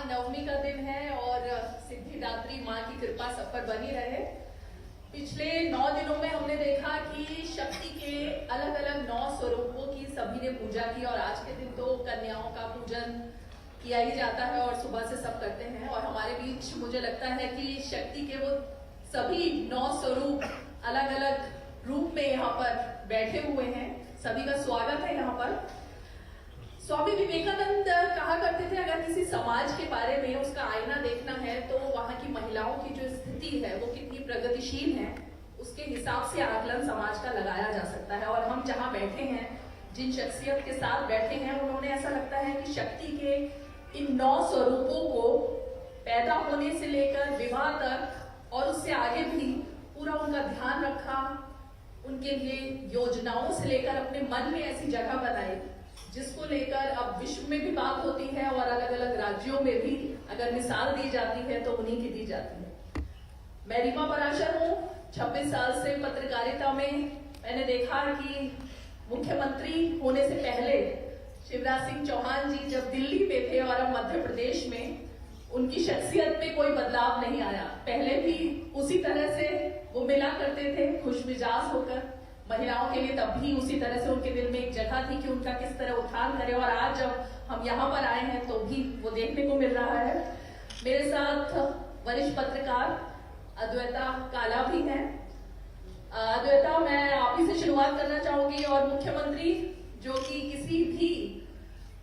महानवमी का दिन है और सिद्धिदात्री माँ की कृपा सब पर बनी रहे। पिछले 9 दिनों में हमने देखा कि शक्ति के अलग अलग 9 स्वरूपों की सभी ने पूजा की और आज के दिन तो कन्याओं का पूजन किया ही जाता है और सुबह से सब करते हैं। और हमारे बीच मुझे लगता है कि शक्ति के वो सभी 9 स्वरूप अलग अलग रूप में यहाँ पर बैठे हुए हैं। सभी का स्वागत है यहाँ पर। स्वामी विवेकानंद कहा करते थे, अगर किसी समाज के बारे में उसका आईना देखना है तो वहाँ की महिलाओं की जो स्थिति है वो कितनी प्रगतिशील है, उसके हिसाब से आकलन समाज का लगाया जा सकता है। और हम जहाँ बैठे हैं, जिन शख्सियत के साथ बैठे हैं, उन्होंने ऐसा लगता है कि शक्ति के इन 9 स्वरूपों को पैदा होने से लेकर विवाह तक और उससे आगे भी पूरा उनका ध्यान रखा, उनके लिए योजनाओं से लेकर अपने मन में ऐसी जगह बनाई जिसको लेकर अब विश्व में भी बात होती है और अलग अलग राज्यों में भी अगर मिसाल दी जाती है तो उन्हीं की दी जाती है। मैं रीमा पराशर हूँ। 26 साल से पत्रकारिता में मैंने देखा कि मुख्यमंत्री होने से पहले शिवराज सिंह चौहान जी जब दिल्ली में थे और अब मध्य प्रदेश में, उनकी शख्सियत में कोई बदलाव नहीं आया। पहले भी उसी तरह से वो मिला करते थे, खुशमिजाज होकर। महिलाओं के लिए तब भी उसी तरह से उनके दिल में एक जगह थी कि उनका किस तरह उत्थान करे। और आज जब हम यहाँ पर आए हैं तो भी वो देखने को मिल रहा है। मेरे साथ वरिष्ठ पत्रकार अद्वैता काला भी हैं। अद्वैता, मैं आप ही से शुरुआत करना चाहूंगी। और मुख्यमंत्री जो कि किसी भी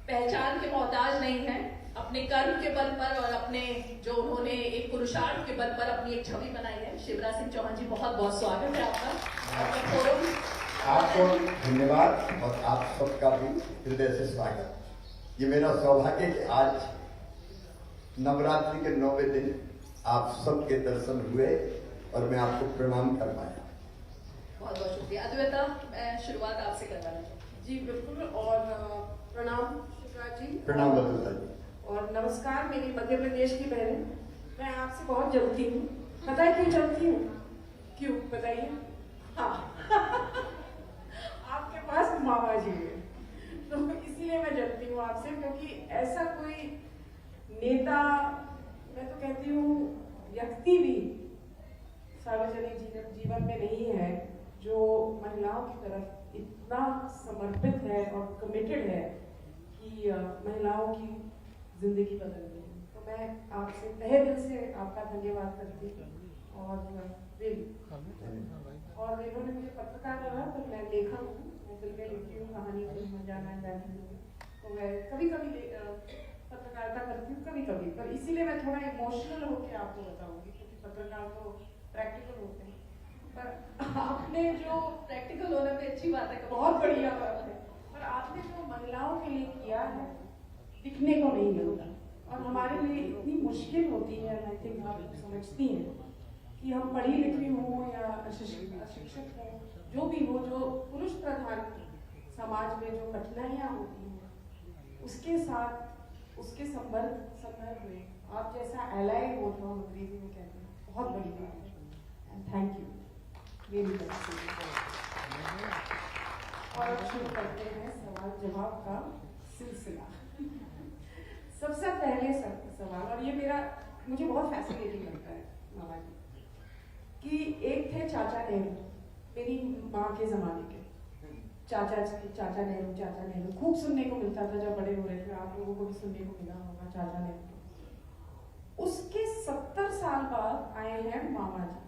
पहचान के मोहताज नहीं है, अपने कर्म के बल पर और अपने जो उन्होंने एक पुरुषार्थ के बल पर अपनी एक छवि बनाई है। शिवराज सिंह चौहान जी, बहुत बहुत स्वागत है आपका। आपको धन्यवाद और आप सबका भी हृदय से स्वागत। ये मेरा सौभाग्य कि आज नवरात्रि के 9वें दिन आप सबके दर्शन हुए और मैं आपको प्रणाम कर पाया। बहुत बहुत शुक्रिया। अद्वैता, मैं शुरुआत आपसे करवाना चाहूँगी। जी बिल्कुल। और प्रणाम शिवराज जी। प्रणाम अद्वैता जी। और नमस्कार मेरी मध्य प्रदेश की बहनें। मैं आपसे बहुत जलती हूँ। पता है क्यों जलती हूँ? क्यों बताइए? हाँ आपके पास मामा जी है तो इसीलिए मैं जलती हूँ आपसे, क्योंकि ऐसा कोई नेता, मैं तो कहती हूँ व्यक्ति भी सार्वजनिक जीवन में नहीं है जो महिलाओं की तरफ इतना समर्पित है और कमिटेड है कि महिलाओं की जिंदगी बदल रही है। तो मैं आपसे तहे दिल से आपका धन्यवाद करती हूँ। और इन्होंने मुझे पत्रकार बनाया तो मैं लेखक हूँ, मैं फिल्में लिखती हूँ, कहानी जाना बैठी हूँ, तो मैं कभी कभी पत्रकारिता करती हूँ, कभी कभी। पर इसीलिए मैं थोड़ा इमोशनल होकर आपको बताऊंगी, क्योंकि पत्रकार तो प्रैक्टिकल होते हैं। पर आपने जो प्रैक्टिकल होना भी अच्छी बात है, बहुत बढ़िया बात है, पर आपने जो महिलाओं के लिए किया है दिखने को नहीं मिलता। और हमारे लिए इतनी मुश्किल होती है, आई थिंक आप समझती हैं, कि हम पढ़ी लिखी हो या अशिक्षित हो, जो भी हो, जो पुरुष प्रधान समाज में जो कठिनाइयाँ होती हैं उसके साथ उसके संदर्भ में आप जैसा एलाई हो, जो अंग्रेजी में कहते हैं, बहुत बड़ी बात है। एंड थैंक यू मेरी तरफ से। और अब शुरू करते हैं सवाल जवाब का सिलसिला। सबसे पहले सवाल, और ये मुझे बहुत फैसिनेटिंग लगता है मामा जी, कि एक थे चाचा नेहरू, मेरी माँ के ज़माने के चाचा नेहरू खूब सुनने को मिलता था जब बड़े हो रहे थे। आप लोगों को भी सुनने को मिला होगा चाचा नेहरू। उसके 70 साल बाद आए हैं मामा जी,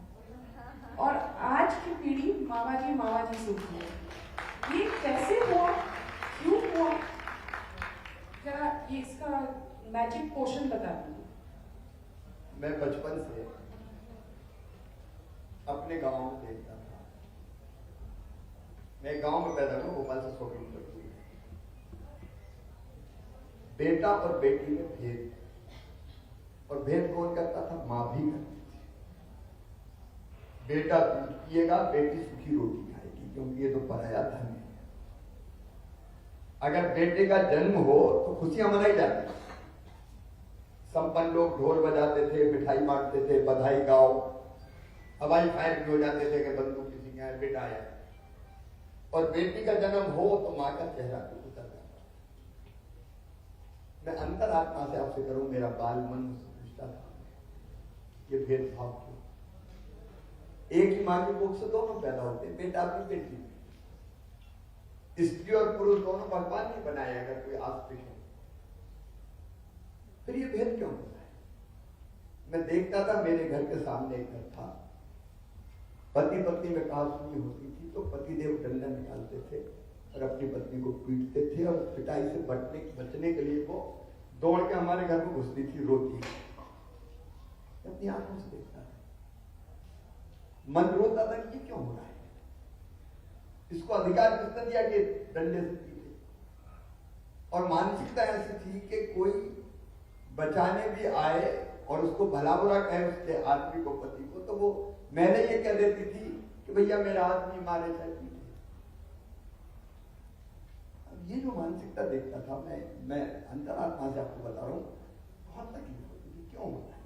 और आज की पीढ़ी मामा जी सुनती है। ये कैसे हुआ, क्यों हुआ? जरा ये इसका मैजिक पोर्शन बता दीजिए। मैं बचपन से अपने गांव में देखता था। मैं गांव में पैदा हुआ, भोपाल से 100 किलोमीटर दूर। बेटा और बेटी में भेद, और भेद कौन करता था? मां भी करती थी। बेटा दूध पिएगा, बेटी सूखी रोटी खाएगी, क्योंकि ये तो पराया धन है। अगर बेटे का जन्म हो तो खुशियां मनाई जाती। संपन्न लोग ढोल बजाते थे, मिठाई बांटते थे, बधाई गाओ, हवाई फायर भी हो जाते थे कि बंदूक किसी के यहाँ बेटा आया। और बेटी का जन्म हो तो माँ का चेहरा तो उतर जाता। मैं अंतरात्मा से आपसे करूं, मेरा बाल मन मुझसे पूछता था ये भेदभाव क्यों? एक ही मां की कोख से दोनों पैदा होते, बेटा भी बेटी भी। स्त्री और पुरुष दोनों भगवान ने बनाए, अगर कोई आस्तिक है। फिर ये भेद क्यों होता है? मैं देखता था, मेरे घर के सामने एक घर था, पति पत्नी में कहासुनी होती थी तो पतिदेव डंडा निकालते थे और अपनी पत्नी को पीटते थे, और पिटाई से बचने के लिए वो दौड़ के हमारे घर में घुसती थी, रोती। अपनी आंखों से देखता था, मन रोता था कि ये क्यों हो रहा है, इसको अधिकार किसने दिया कि डंडे से पीटे? और मानसिकता ऐसी थी कि कोई बचाने भी आए और उसको भला बुरा कहे उसके आदमी को, पति को, तो वो मैंने ये कह देती थी कि भैया मेरा आदमी मारे चाहे पीटे। अब ये जो मानसिकता देखता था मैं अंतरात्मा से आपको बता रहा हूं, बहुत तकलीफ होती थी, क्यों होता है?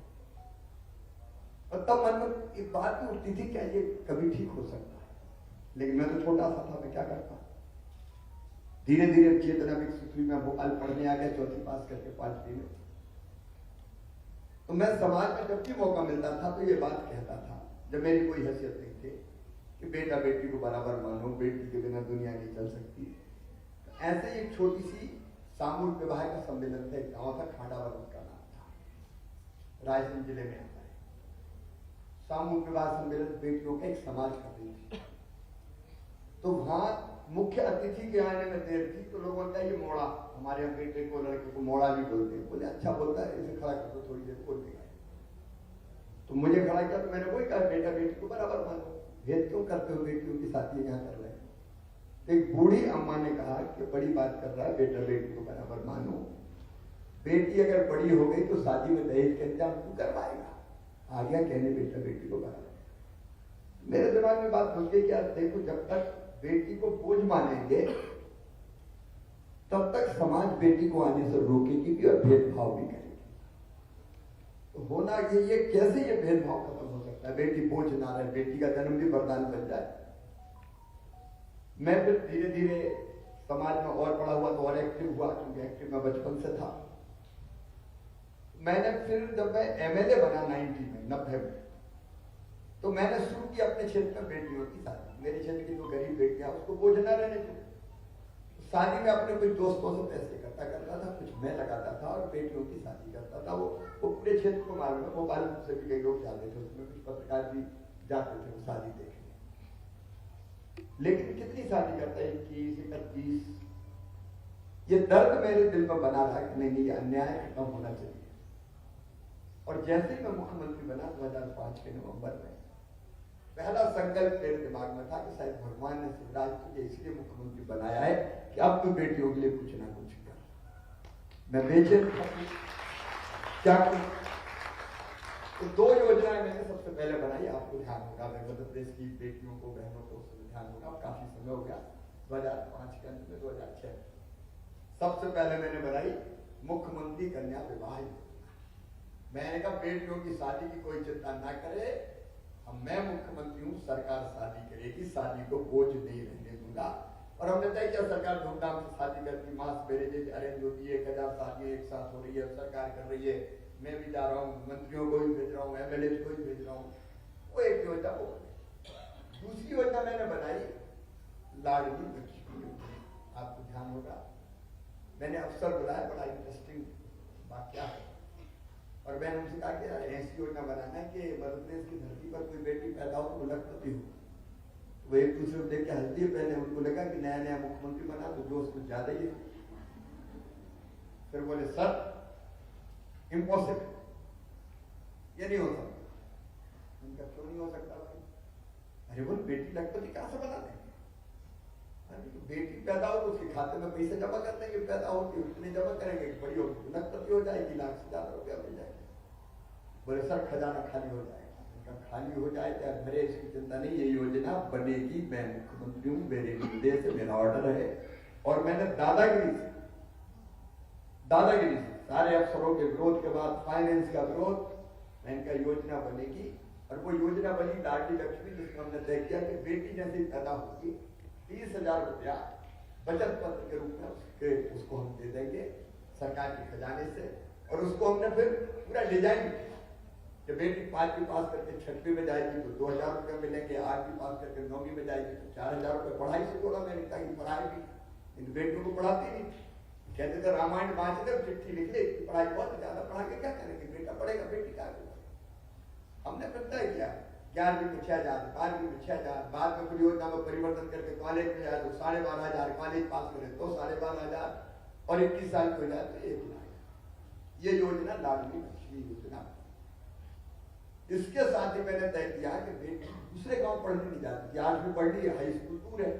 और तब मन में एक बात भी उठती थी, क्या ये कभी ठीक हो सकता है? लेकिन मैं तो छोटा सा था, मैं क्या करता? धीरे धीरे चेतना विकसित हुई, मैं भोपाल पढ़ने आ गया, चौथी पास करके 5वीं में। तो मैं समाज में जब भी मौका मिलता था तो ये बात कहता था, जब मेरी कोई हैसियत नहीं थी, कि बेटा बेटी को बराबर मानो, बेटी के बिना दुनिया नहीं चल सकती। तो ऐसे ही एक छोटी सी सामूहिक विवाह का सम्मेलन था, एक गाँव था खांडावर, उसका नाम था, रायसेन जिले में आता है। सामूहिक विवाह सम्मेलन बेटियों का एक समाज का दिन थी। तो वहां मुख्य अतिथि के आने में देर थी, तो लोगों का ये मोड़ा, हमारे यहाँ बेटे को, लड़के को मोड़ा भी बोलते हैं। बोले अच्छा बोलता है, इसे खड़ा कर दो, थोड़ी देर बोल देगा। तो मुझे खड़ा किया, तो मैंने वही कहा, बेटा बेटी को बराबर मानो, भेद क्यों करते हो, बेटियों की शादी यहाँ कर रहे हैं। तो एक बूढ़ी अम्मा ने कहा कि बड़ी बात कर रहा है, बेटा बेटी को बराबर मानो, बेटी अगर बड़ी हो गई तो शादी में दहेज का इंतजाम तू करवाएगा, आ गया कहने बेटा बेटी को बराबर। मेरे दिमाग में बात घुस गई कि यार देखो, जब तक बेटी को बोझ मानेंगे तब तक समाज बेटी को आने से रोकेगी भी और भेदभाव भी करेगी। तो होना ये कैसे ये भेदभाव खत्म हो सकता है? बेटी बोझ ना रहे, बेटी का जन्म भी वरदान बन जाए। मैं फिर धीरे धीरे समाज में और बड़ा हुआ तो और एक्टिव हुआ, क्योंकि एक्टिव मैं बचपन से था। मैंने फिर जब मैं एमएलए बना 90 में, तो मैंने शुरू किया अपने क्षेत्र में बेटियों की शादी। मेरे क्षेत्र की जो गरीब बेटियां, उसको बोझ ना रहने दो। शादी में अपने कुछ दोस्तों से पैसे इकट्ठा करता था, कुछ मैं लगाता था और बेटियों की शादी करता था। वो पूरे क्षेत्र को मालूम है, भोपाल से भी कई लोग जाते थे, उसमें कुछ पत्रकार भी जाते थे वो शादी देखने। लेकिन कितनी शादी करता है, 21, 31। ये दर्द मेरे दिल में बना रहा कि नहीं, ये अन्याय खत्म होना चाहिए। और जैसे ही मैं मुख्यमंत्री बना 2005 के नवंबर में, पहला संकल्प मेरे दिमाग में था कि शायद भगवान ने शिवराज तुझे इसलिए मुख्यमंत्री बनाया है कि अब तू बेटियों के लिए कुछ ना कुछ कर। मैं बेचैन था, क्या करूं? तो 2 योजनाएं मैंने सबसे पहले बनाई, आपको ध्यान होगा, मैं मध्य प्रदेश की बेटियों को, बहनों को ध्यान होगा, काफी समय हो गया, 2005 के अंत में 2006। सबसे पहले मैंने बनाई मुख्यमंत्री कन्या विवाह योजना। मैंने कहा बेटियों की शादी की कोई चिंता ना करे, अब मैं मुख्यमंत्री हूँ, सरकार शादी करेगी, शादी को बोझ नहीं रहने दूंगा। और हमने तय किया, सरकार धूमधाम से शादी करती, मास मैरिज अरेंज होती है, 1000 शादी एक साथ हो रही है, सरकार कर रही है। मैं भी जा रहा हूँ, मंत्रियों को भी भेज रहा हूँ, एमएलए को भी भेज रहा हूँ। वो एक योजना हो गई। दूसरी योजना मैंने बनाई लाडली लक्ष्मी योजना। आपको ध्यान होगा, मैंने अफसर बुलाया, बड़ा इंटरेस्टिंग वाक्या है। और मैंने उनसे कहा कि यार ऐसी योजना बनाना है कि मध्य प्रदेश की धरती पर कोई बेटी पैदा हो तो लखपति हो। वो एक दूसरे को देख के हल्दी पहने, उनको लगा कि नया नया मुख्यमंत्री बना तो जोश कुछ ज्यादा ही। फिर बोले सर इम्पॉसिबल, ये नहीं हो सकता। उनका क्यों नहीं हो सकता भाई? अरे बोल बेटी लखपति कहां से बना देंगे? तो बेटी पैदा हो तो उसके खाते में पैसे जमा कर देंगे, पैदा होगी उतने जमा करेंगे, बड़ी होगी लखपति हो जाएगी, लाख से ज्यादा रुपया मिल जाएगा। बोले सर खजाना खाली हो जाएगा। खाली हो जाए क्या भरे, इसकी चिंता नहीं, ये योजना बनेगी, मैं मुख्यमंत्री हूँ, मेरे निर्देश से, मेरा ऑर्डर है। और मैंने दादागिरी से सारे अफसरों के विरोध के बाद, फाइनेंस का विरोध, मैंने कहा योजना बनेगी। और वो योजना बनी लाडली लक्ष्मी, जिसमें हमने तय किया कि बेटी जैसी पैदा होगी 30,000 रुपया बचत पत्र के रूप में उसको हम दे देंगे। सरकार के खजाने से, और उसको हमने फिर पूरा डिजाइन किया कि बेटी 5वीं पास करके 6वीं में जाएगी तो 2000 रुपये मिलेंगे, 8वीं पास करके 9वीं में जाएगी तो 4000 रुपये। पढ़ाई से जोड़ा मैंने, ताकि पढ़ाई भी इन बेटियों को पढ़ाती नहीं, कहते थे रामायण बांट दे, चिट्ठी लिख दे, पढ़ाई बहुत ज्यादा पढ़ा के क्या करेंगे, बेटा पढ़ेगा, बेटी क्या करेगा। हमने फिर तय किया 11वीं में 6000, 12वीं में 6000, बाद में कुछ योजना में परिवर्तन करके कॉलेज में जाए तो 12,500, कॉलेज पास करे तो 12,500, और 21 साल की हो जाए तो 1 लाख। ये योजना लाडली लक्ष्मी योजना। इसके साथ ही मैंने तय किया कि बेटी दूसरे गांव पढ़ने नहीं जाती, 8वीं पढ़ ली, हाई स्कूल दूर है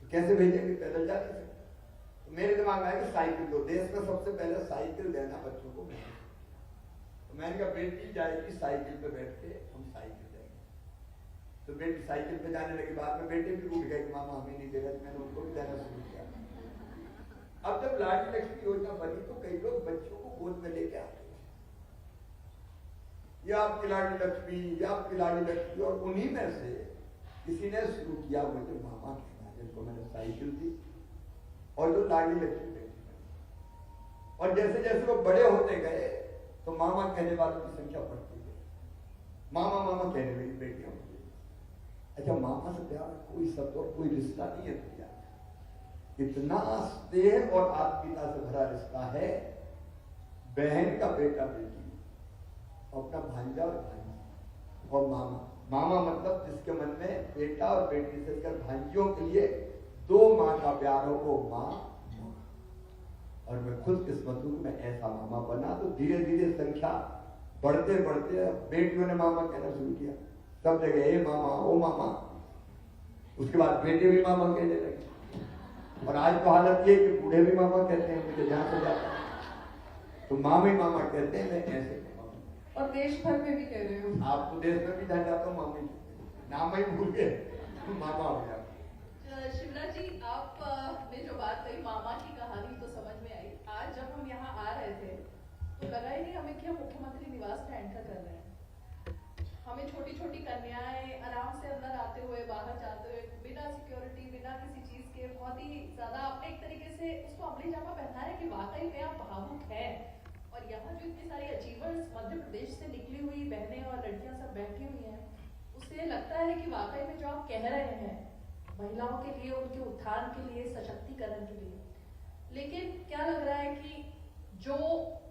तो कैसे भेजेंगे, पैदल जा नहीं सकते। तो मेरे दिमाग में आया कि साइकिल दो, देश में सबसे पहले साइकिल देना बच्चों को। तो मैंने कहा बेटी जाएगी साइकिल पे बैठ के, हम साइकिल देंगे। तो बेटी साइकिल पे जाने लगी, बाद में बेटे भी रूठ गए कि मामा हमें नहीं दे रहे, तो मैंने उनको भी देना शुरू किया। अब जब लाडली लक्ष्मी योजना बनी तो कई लोग बच्चों को गोद में लेके आते, ये आपकी लाडली लक्ष्मी, ये आपकी लाडली लक्ष्मी, और उन्हीं में से किसी ने शुरू किया मुझे मामा कहना, जिनको मैंने साइकिल दी और जो लाडली लक्ष्मी बेटी बनी। और जैसे जैसे वो बड़े होते गए तो मामा कहने वालों की संख्या बढ़ती गई, मामा मामा कहने लगी बेटियां मुझे। अच्छा, मामा से प्यार कोई शब्द और कोई रिश्ता नहीं है भैया, इतना स्नेह और आत्मीयता से भरा रिश्ता है। बहन का बेटा बेटी, अपना भांजा और भांजी, और मामा। मामा मतलब जिसके मन में बेटा और बेटी से लेकर भांजियों के लिए 2 माँ का प्यार हो, वो माँ। और मैं खुद किस्मत हूं कि मैं ऐसा मामा बना। तो धीरे धीरे संख्या बढ़ते बढ़ते बेटियों ने मामा कहना शुरू किया, सब जगह ए मामा, ओ मामा। उसके बाद बेटे भी मामा कहने लगे, और आज तो हालत ये कि बूढ़े भी मामा कहते हैं, मुझे जहां से जाता है तो मामी मामा कहते हैं। मैं ऐसे और देश भर में भी कह रहे हो आप, तो देश में भी जान जाता हूँ, मामी नाम ही भूल गए, मामा हो गया। शिवराज जी, आपने जो बात कही मामा की कहानी तो समझ में आई। आज जब हम यहाँ आ रहे थे तो लगा ही नहीं हमें कि हम मुख्यमंत्री निवास में एंटर कर रहे हैं। हमें छोटी छोटी कन्याएं आराम से अंदर आते हुए, बाहर जाते हुए, बिना सिक्योरिटी, बिना किसी चीज के, बहुत ही ज्यादा आपने एक तरीके से उसको अमली जामा पहना है कि वाकई में आप भावुक हैं। और यहाँ जो इतनी सारी अचीवर्स मध्य प्रदेश से निकली हुई बहनें और लड़कियां सब बैठी हुई हैं, उससे लगता है कि वाकई में जो आप कह रहे हैं महिलाओं के लिए, उनके उत्थान के लिए, सशक्तिकरण के लिए। लेकिन क्या लग रहा है कि जो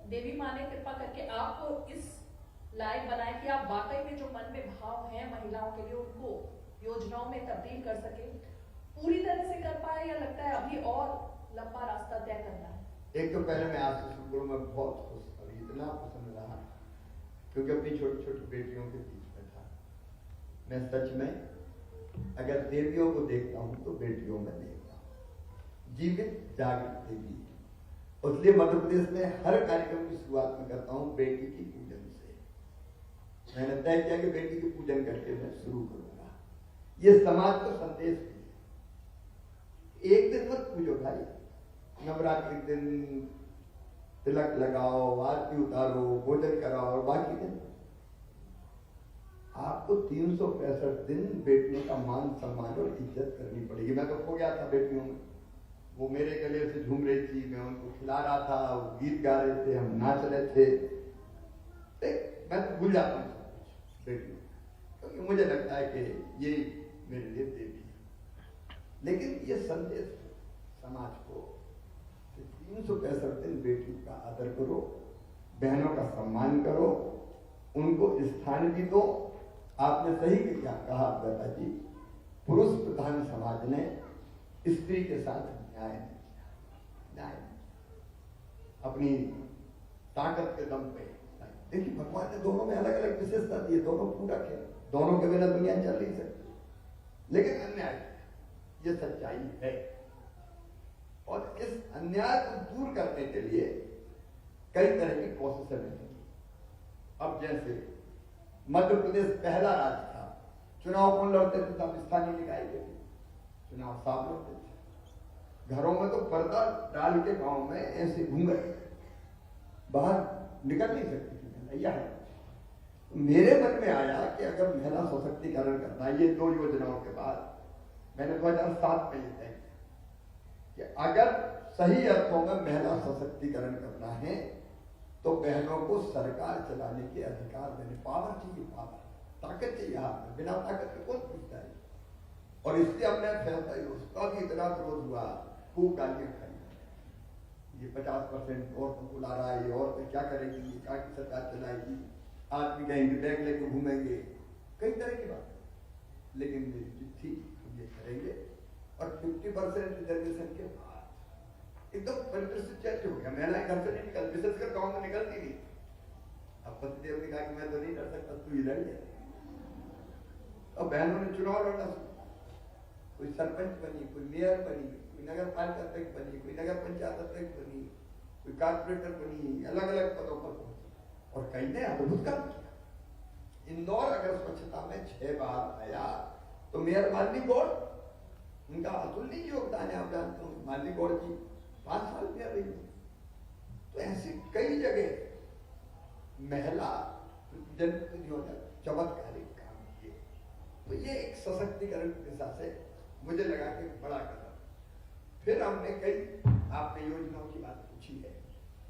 देवी माँ ने कृपा करके आपको इस लायक बनाए कि आप वाकई में जो मन में भाव हैं महिलाओं के लिए, उनको योजनाओं में तब्दील कर सके, पूरी तरह से कर पाए, या लगता है अभी और लंबा रास्ता तय करना है? एक तो पहले मैं आपसे शुरू करूँ, मैं बहुत खुश और इतना पसंद रहा क्योंकि अपनी छोटी छोटी बेटियों के बीच में था। मैं सच में अगर देवियों को देखता हूँ तो बेटियों में देखता हूँ, जीवित जागृत देवी। इसलिए मध्य प्रदेश में हर कार्यक्रम की शुरुआत में करता हूँ बेटी की पूजन से। मैंने तय किया कि बेटी की पूजन करके मैं शुरू करूंगा। ये समाज को संदेश दिए, एक दिन मत पूजो भाई, नवरात्रि के दिन तिलक लगाओ, आरती उतारो, भोजन कराओ, और बाकी दिन आपको 365 दिन बेटियों का मान सम्मान और इज्जत करनी पड़ेगी। मैं तो खो गया था बेटियों में, वो मेरे गले से झूम रही थी, मैं उनको खिला रहा था, वो गीत गा रहे थे, हम नाच रहे थे। मैं तो भूल जाता हूँ सब कुछ बेटियों, क्योंकि मुझे लगता है कि ये मेरे लिए देवी है। लेकिन ये संदेश समाज को 365 दिन बेटियों का आदर करो, बहनों का सम्मान करो, उनको स्थान भी दो। आपने सही कहा बेटा जी, पुरुष प्रधान समाज ने स्त्री के साथ न्याय नहीं किया, न्याय अपनी ताकत के दम पे। देखिए भगवान ने दोनों में अलग अलग विशेषता दी, दोनों पूरक है, दोनों के बिना दुनिया चल नहीं सकती। लेकिन अन्याय, ये सच्चाई है, और इस अन्याय को दूर करने के लिए कई तरह की कोशिशें नहीं। अब जैसे मध्य प्रदेश पहला राज्य था, चुनाव कौन लड़ते थे? तब स्थानीय निकाय के चुनाव साफ लड़ते थे। घरों में तो पर्दा डाल के गांव में ऐसे घूंगे, बाहर निकल नहीं सकती थी महिला। है मेरे मन में आया कि अगर महिला सशक्तिकरण करना, ये 2 योजनाओं के बाद मैंने 2007 में ये तय किया कि अगर सही अर्थों में महिला सशक्तिकरण करना है तो बहनों को सरकार चलाने के अधिकार देने, पावर चाहिए, पावर, ताकत चाहिए हाथ में, बिना ताकत के कौन पूछता है। और इसलिए हमने फैसला, उसका भी इतना विरोध हुआ, खूब गालियां खाई, ये 50% औरतों को ला रहा है, ये औरतें क्या करेगी, ये क्या की सरकार चलाएगी, आदमी कहेंगे बैग लेके घूमेंगे, कई तरह की बात। लेकिन मेरी चिट्ठी हम ये करेंगे और 50% रिजर्वेशन के बाद एकदम परिदृश्य चेंज हो गया। महिलाएं घर से नहीं निकल, विशेषकर गाँव में निकलती नहीं। अब पतिदेव ने कहा कि मैं तो नहीं कर सकता, तू ही लड़ जाए। अब बहनों ने चुनाव लड़ना, कोई सरपंच बनी, कोई मेयर बनी, कोई नगर पालिका अध्यक्ष बनी, कोई नगर पंचायत अध्यक्ष बनी, कोई कारपोरेटर बनी, अलग अलग पदों पर पहुंची और कई ने अद्भुत काम किया। इंदौर अगर स्वच्छता में 6 बार आया तो मेयर मालनी गौड़, उनका अतुलनीय योगदान है। आप जानते हो मालनी गौड़ की 5 साल मेयर रही। तो ऐसी कई जगह महिला जनप्रतिनिधियों ने चमत्कारिक काम किए। तो ये एक सशक्तिकरण की दिशा से मुझे लगा कि बड़ा कदम। फिर हमने कई, आपने योजनाओं की बात पूछी है,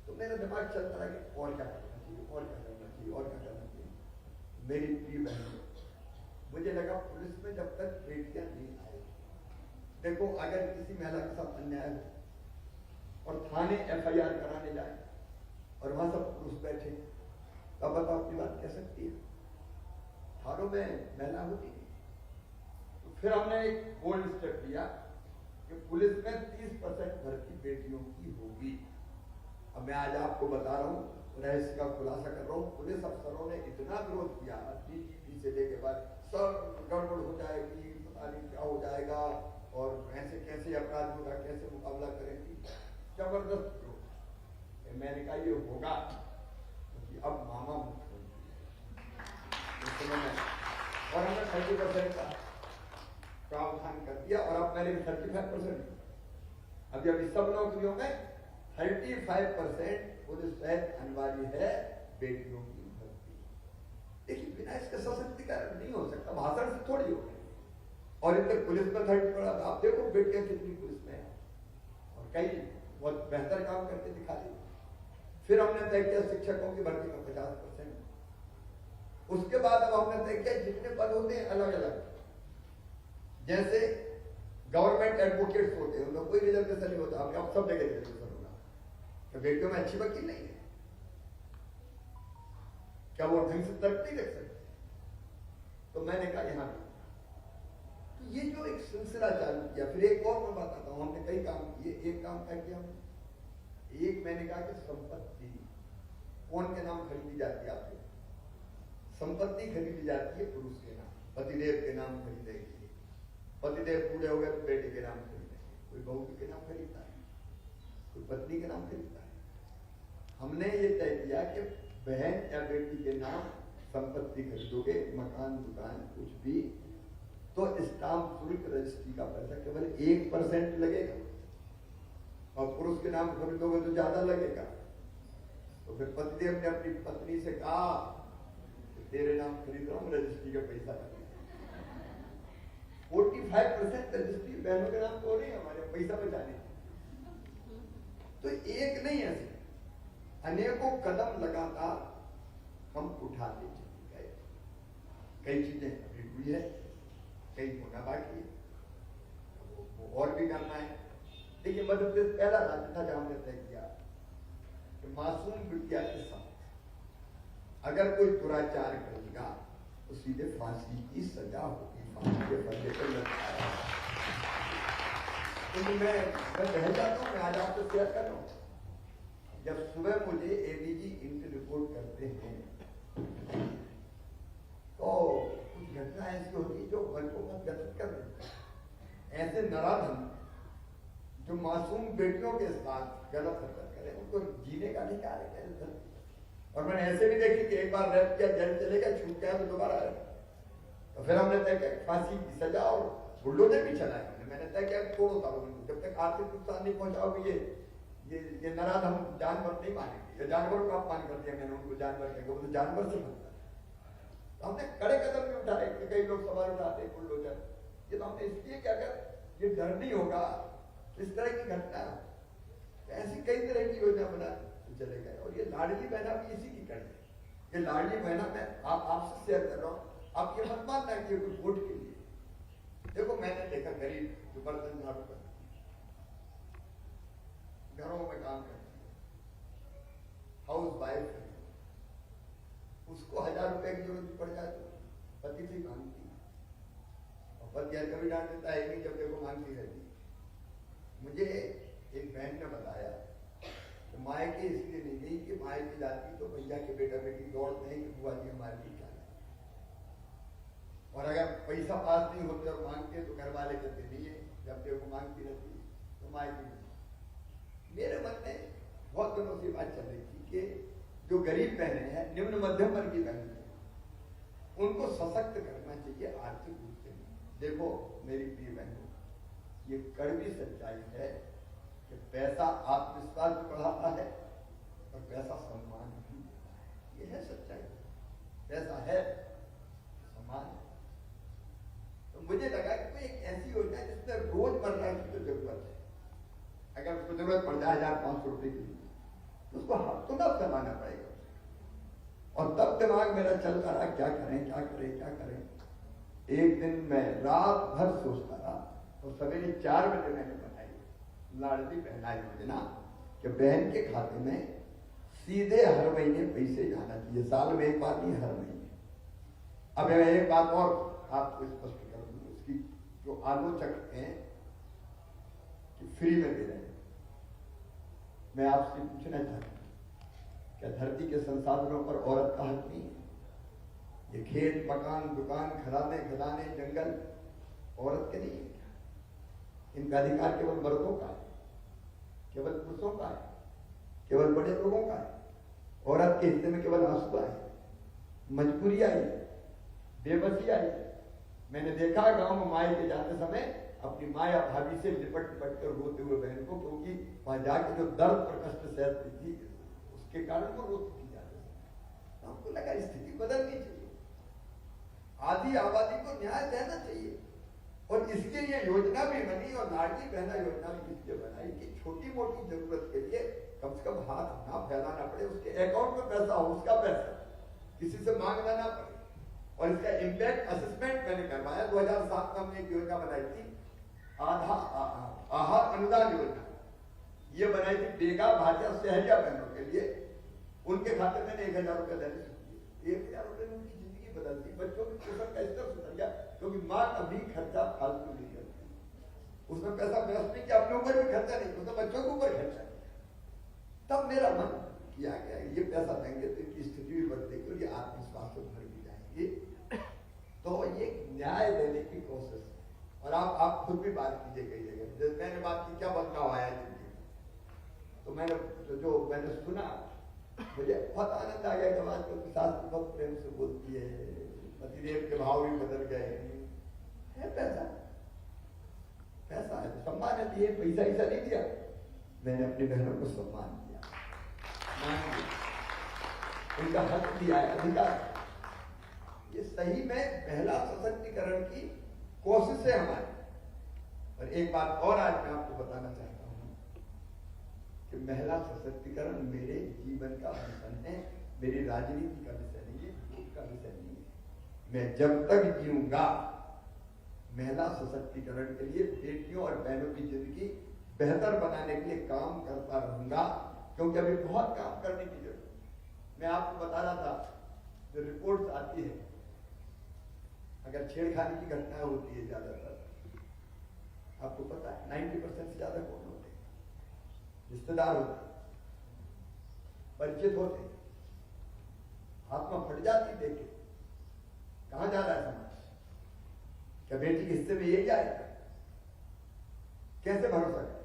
तो मेरा दिमाग चलता रहा कि और क्या करना चाहिए, और क्या करना चाहिए, और क्या करना चाहिए। मेरी प्रिय बहन, मुझे लगा पुलिस में जब तक बेटियां नहीं आए, देखो अगर किसी महिला के साथ अन्याय हो और थाने FIR कराने जाए और वहां सब पुरुष बैठे, तब बताओ अपनी बात कह सकती है? थानों में महिला होती है। तो फिर हमने एक बोल्ड स्टेप लिया कि पुलिस में 30% भर्ती बेटियों की होगी। अब मैं आज आपको बता रहा हूँ, रहस्य का खुलासा कर रहा हूँ, पुलिस अफसरों ने इतना विरोध किया, DGP से लेके बाद सब गड़बड़ हो जाएगी, पता नहीं क्या हो जाएगा, और ऐसे कैसे अपराधियों का कैसे मुकाबला करेंगी, जबरदस्त विरोध। मैंने कहा ये होगा क्योंकि अब मामा और हमने 30% का प्रावधान कर दिया और अब मैंने 35%। अभी सब नौकरियों में 35% पुलिस सहित अनिवार्य है बेटियों की भर्ती। देखिए बिना इसका सशक्तिकरण नहीं हो सकता, भाषण से थोड़ी हो। और इतने पुलिस में 30%, आप देखो बेटियां कितनी पुलिस में है और कई बहुत बेहतर काम करके दिखा दी। फिर हमने तय किया शिक्षकों की भर्ती में 50%। उसके बाद अब हमने तय किया जितने पद होते हैं अलग अलग, जैसे गवर्नमेंट एडवोकेट्स होते हैं, उनका कोई रिजर्वेशन नहीं होता, अब सब जगह रिजर्वेशन होगा। तो बेटियों में अच्छी वकील नहीं है, क्या वो ढंग से तर्क नहीं रख सकते? तो मैंने कहा यहाँ तो ये जो एक सिलसिला चालू किया। फिर एक और मैं बताता हूँ, हमने कई काम किए। एक काम क्या किया हमने, एक मैंने कहा कि संपत्ति कौन के नाम खरीदी जाती है? आपको संपत्ति खरीदी जाती है पुरुष के नाम, पतिदेव के नाम खरीदेगी। पतिदेव पूरे हो गए तो बेटे के नाम खरीदेंगे, कोई बहू के नाम खरीदता है, कोई पत्नी के नाम खरीदता है। हमने ये तय किया कि बहन या बेटी के नाम संपत्ति खरीदोगे, मकान, दुकान, कुछ भी, तो स्टाम्प शुल्क रजिस्ट्री का पैसा केवल 1% लगेगा, और पुरुष के नाम खरीदोगे तो ज्यादा लगेगा। तो फिर पतिदेव ने अपनी पत्नी से कहा कि तेरे नाम खरीद रहा हूँ, रजिस्ट्री का पैसा लगेगा। 45% रजिस्ट्री बहनों के नाम तो नहीं, हमारे पैसा बचाने। तो एक नहीं, ऐसे अनेकों कदम लगातार हम उठाते चले गए। कई चीजें अभी हुई है, कई होना बाकी है, वो और भी करना है। देखिए मध्य प्रदेश पहला राज्य था जहां हमने तय किया कि मासूम बिटिया के साथ अगर कोई दुराचार करेगा तो सीधे फांसी की सजा होगी, फांसी के फंदे पर लटकाया। तो मैं रह जाता हूँ, मैं आज आपको शेयर कर रहा हूँ। जब सुबह मुझे ADG इनकी रिपोर्ट करते हैं तो कुछ घटना ऐसी होती जो मन को बहुत व्यथित कर देती है। ऐसे नराधम जो मासूम बेटियों के साथ गलत हरकत करें, उनको जीने का अधिकार है क्या धरती? और मैंने ऐसे भी देखी कि एक बार रेप किया, जेल चलेगा, छूट गया तो दोबारा आए। तो फिर हमने तय किया फांसी की सजा, और बुलडोजर भी चलाए। मैंने तय किया छोड़ो सालों, जब तक आर्थिक नुकसान नहीं पहुंचाओगे ये नाराज हम जानवर नहीं मानेंगे। जानवर को अपमान कर दिया मैंने, उनको जानवर कहेंगे, वो तो जानवर से बनता है। तो हमने कड़े कदम भी उठाए कि कई लोग सवाल उठाते हैं बुलडोजर, ये तो हमने इसलिए क्या कर, ये डर नहीं होगा इस तरह की घटना ऐसी कई तरह की योजना बना चले गए। और ये लाडली बहना भी इसी की कड़ी है। ये लाडली बहना मैं आपसे शेयर कर रहा हूँ। आप ये मत मानना कि कोई वोट के लिए। देखो मैंने देखा गरीब जो बर्तन झाड़ू करते घरों में काम करती है, हाउस वाइफ है, उसको 1000 रुपए की जरूरत पड़ जाए तो पति से मांगती है, और पति यार कभी डांट देता है नहीं, जब देखो मांगती रहती है। मुझे एक बहन ने बताया तो मायके इसलिए नहीं गई कि मायके जाती तो भैया के बेटा बेटी दौड़ते हैं कि बुआ जी हमारे लिए क्या लाए, और अगर पैसा पास नहीं होते और मांगते तो घर वाले कहते नहीं है, जब देखो मांगती रहती है तो मायके में। मेरे मन में बहुत दिनों से बात चल रही थी कि जो गरीब बहनें हैं, निम्न मध्यम वर्ग की बहनें हैं, उनको सशक्त करना चाहिए आर्थिक रूप से। देखो मेरी प्रिय बहनों, ये कड़वी सच्चाई है कि पैसा आत्मविश्वास भी बढ़ाता है और पैसा सम्मान भी देता है। ये है सच्चाई। पैसा है, सम्मान है। तो मुझे लगा कि कोई एक ऐसी योजना है जिसमें रोजमर्रा की जो जरूरत है, अगर उसको जरूरत पड़ जाए 1500 रुपए की, तो उसको हफ्तों तक कमाना पड़ेगा। और तब दिमाग मेरा चलता रहा क्या करें क्या करें क्या करें। एक दिन मैं रात भर सोचता रहा और सवेरे 4 बजे मैंने बनाई लाडली बहना योजना कि बहन के खाते में सीधे हर महीने पैसे जाना चाहिए, साल में एक बार नहीं, हर महीने। अब मैं एक बात और आपको स्पष्ट कर दूं, उसकी जो आलोचक हैं कि फ्री में दे रहे हैं, मैं आपसे पूछना चाहता हूं क्या धरती के संसाधनों पर औरत का हक नहीं है? ये खेत मकान दुकान खदाने खदाने जंगल औरत के नहीं है क्या? इनका अधिकार केवल मर्दों का है, केवल पुरुषों का है, केवल बड़े लोगों का है। औरत के हिस्से में केवल आंसू आए, मजबूरी आई, बेबसी आई। मैंने देखा गांव में माए के जाते समय अपनी माँ या भाभी से लिपट कर रोते हुए बहन को, क्योंकि वहां जाके जो दर्द और कष्ट सहती थी उसके कारण वो रोती थी जाते समय। हमको लगा स्थिति बदलनी चाहिए, आधी आबादी को न्याय देना चाहिए। और इसके लिए योजना भी बनी, और लाडली बहना योजना भी इसलिए बनाई कि छोटी मोटी जरूरत के लिए कम से कम हाथ ना फैलाना पड़े, उसके अकाउंट में पैसा हो, उसका पैसा किसी से मांगना ना पड़े। और इसका इम्पैक्ट असेसमेंट मैंने करवाया। 2007 में हमने एक योजना बनाई थी आहार अनुदान योजना, ये बनाई थी बेगा भाटिया सहरिया बहनों के लिए। उनके खाते में 1000 रुपए देने शुरू किए। 1000 रुपए में उनकी जिंदगी बदलती, बच्चों के पोषण का स्तर सुधर गया, क्योंकि माँ कभी खर्चा फालतू नहीं करती, उसमें पैसा व्यस्त नहीं किया, अपने ऊपर भी खर्चा नहीं, उसमें बच्चों के ऊपर खर्चा किया। तब मेरा मन किया गया ये पैसा देंगे तो इनकी स्थिति भी बदलेगी और ये आत्मविश्वास से भर भी जाएंगे। तो ये न्याय देने की कोशिश है। और आप खुद भी बात कीजिए कई जगह, जैसे मैंने बात की क्या बदलाव आया जिंदगी में, तो मैंने सुना, मुझे बहुत आनंद आ गया कि आजकल की सास बहुत प्रेम से बोलती है, पतिदेव के भाव भी बदल गए है। पैसा है तो सम्मान है, दिए पैसा ऐसा नहीं दिया, मैंने अपनी बहनों को सम्मान दिया, उनका हक दिया है, अधिकार। ये सही में महिला सशक्तिकरण की कोशिश है हमारी। और एक बात और आज मैं आपको बताना चाहता हूं कि महिला सशक्तिकरण मेरे जीवन का मिशन है, मेरी राजनीति का विषय नहीं है, वोट का विषय नहीं है। मैं जब तक जीऊंगा महिला सशक्तिकरण के लिए, बेटियों और बहनों की जिंदगी बेहतर बनाने के लिए काम करता रहूंगा, क्योंकि अभी बहुत काम करने की जरूरत है। मैं आपको बता रहा था, जो रिपोर्ट्स आती है, अगर छेड़खानी की घटना होती है ज्यादातर, आपको पता है 90% से ज्यादा कौन होते हैं? रिश्तेदार होते हैं, परिचित होते हैं। आत्मा फट जाती देख के, कहां जा रहा है समाज? क्या बेटी के हिस्से में ये जाएगा? कैसे भरोसा करें?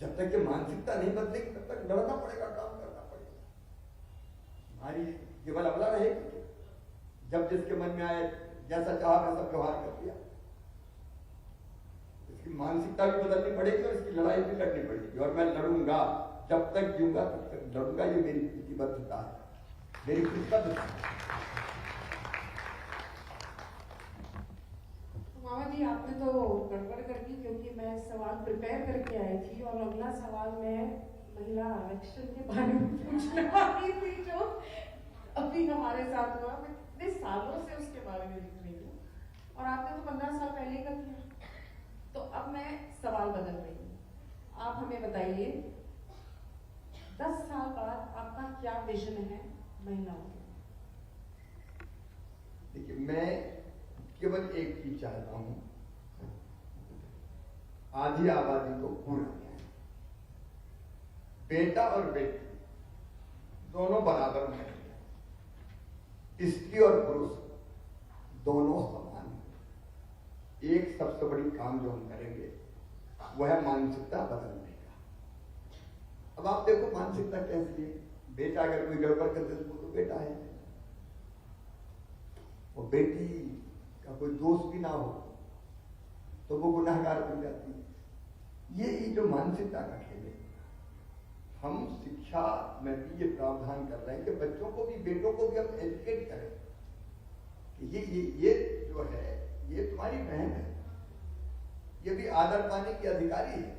जब तक ये मानसिकता नहीं बदलेगी तब तक लड़ना पड़ेगा, काम करना पड़ेगा। हमारी केवल अबला रहेगी, जब जिसके मन में आए जैसा चाहा वैसा व्यवहार कर दिया। इसकी मानसिकता भी बदलनी पड़ेगी और इसकी लड़ाई भी लड़नी पड़ेगी। और मैं लड़ूंगा, जब तक जीऊंगा तब तक लड़ूंगा। ये मेरी प्रतिबद्धता है, मेरी प्रतिबद्धता है। मामा जी आपने तो गड़बड़ कर दी, क्योंकि मैं सवाल प्रिपेयर करके आई थी और अगला सवाल मैं महिला आरक्षण के बारे में पूछने वाली थी, जो अभी हमारे साथ हुआ। मैं इतने सालों से उसके बारे में लिख रही हूँ और आपने तो 15 साल पहले कर दिया। तो अब मैं सवाल बदल रही हूँ। आप हमें बताइए 10 साल बाद आपका क्या विजन है महिलाओं के? देखिए, मैं केवल एक चीज चाहता हूं, आधी आबादी को पूरा किया। बेटा और बेटी दोनों बराबर में, स्त्री और पुरुष दोनों समान हैं। एक सबसे बड़ी काम जो हम करेंगे वह है मानसिकता बदलने का। अब आप देखो मानसिकता कैसी है। बेटा अगर कोई गड़बड़ करते तो बेटा है, और बेटी का कोई दोष भी ना हो तो वो गुनाहगार बन जाती है। ये जो मानसिकता का खेल है, हम शिक्षा में भी ये प्रावधान कर रहे हैं कि बच्चों को भी, बेटों को भी हम एजुकेट करें कि ये जो है ये तुम्हारी बहन है, ये भी आदर पाने की अधिकारी है।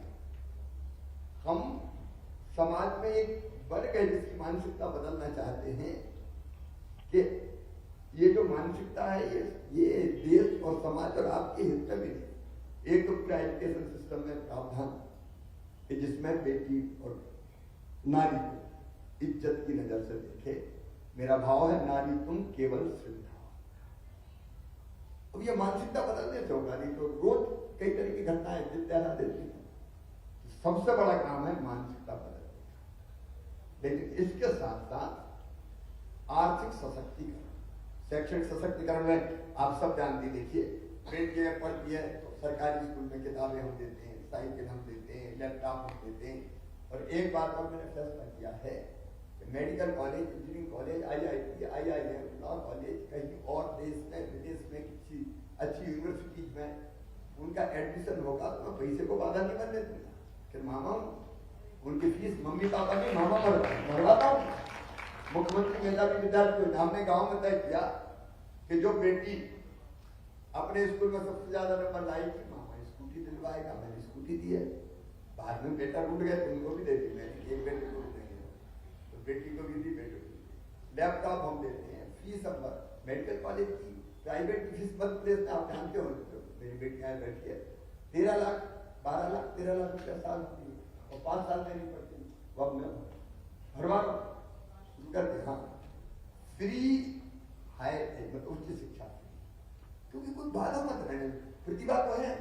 हम समाज में एक वर्ग है जिसकी मानसिकता बदलना चाहते हैं कि ये जो मानसिकता है ये देश और समाज और आपके हित में भी नहीं। एक तो पूरा एजुकेशन सिस्टम में प्रावधान कि जिसमें बेटी और नारी को इज्जत की नजर से देखे। मेरा भाव है नारी तुम केवल श्रद्धा। अब ये मानसिकता बदलने से होगा, नहीं तो रोज कई तरह की घटनाएं दिखाई देती हैं। सबसे बड़ा काम है मानसिकता बदलने का। लेकिन इसके साथ साथ आर्थिक सशक्तिकरण, शैक्षणिक सशक्तिकरण में आप सब जानती, देखिए बेटियां पढ़ती है तो सरकारी स्कूल में किताबें हम देते हैं, साइकिल हम देते हैं, लैपटॉप हम देते हैं। और एक बात और मैंने फैसला किया है कि medical college, engineering college, IIT, IIM, law college कहीं और देश में, विदेश में किसी अच्छी यूनिवर्सिटीज में उनका एडमिशन होगा तो मैं पैसे को बाधा नहीं बनने दूंगा। फिर मामा उनकी फीस मम्मी पापा की मामा भरवाता हूँ। मुख्यमंत्री मेधावी विद्यार्थी हमने गांव में तय किया कि जो बेटी अपने स्कूल में सबसे ज्यादा नंबर लाएगी मामा स्कूटी दिलवाएगा। मैंने स्कूटी दी है। बाद में बेटा रूठ गए तो उनको भी दे दी। मैंने एक बेटे को नहीं तो बेटी को भी दी, बेटे को भी। लैपटॉप हम देते हैं, फीस हम मेडिकल कॉलेज की प्राइवेट की फीस मध्य प्रदेश में आप जानते हो, मेरी बेटी यहाँ बैठी है 13 लाख 12 लाख 13 लाख रुपया साल होती है और 5 साल देनी पड़ती है। वो अब मैं भरवा शुरू करते। हाँ, फ्री हायर मतलब उच्च शिक्षा, क्योंकि कोई बाधा मत रहने। प्रतिभा तो है,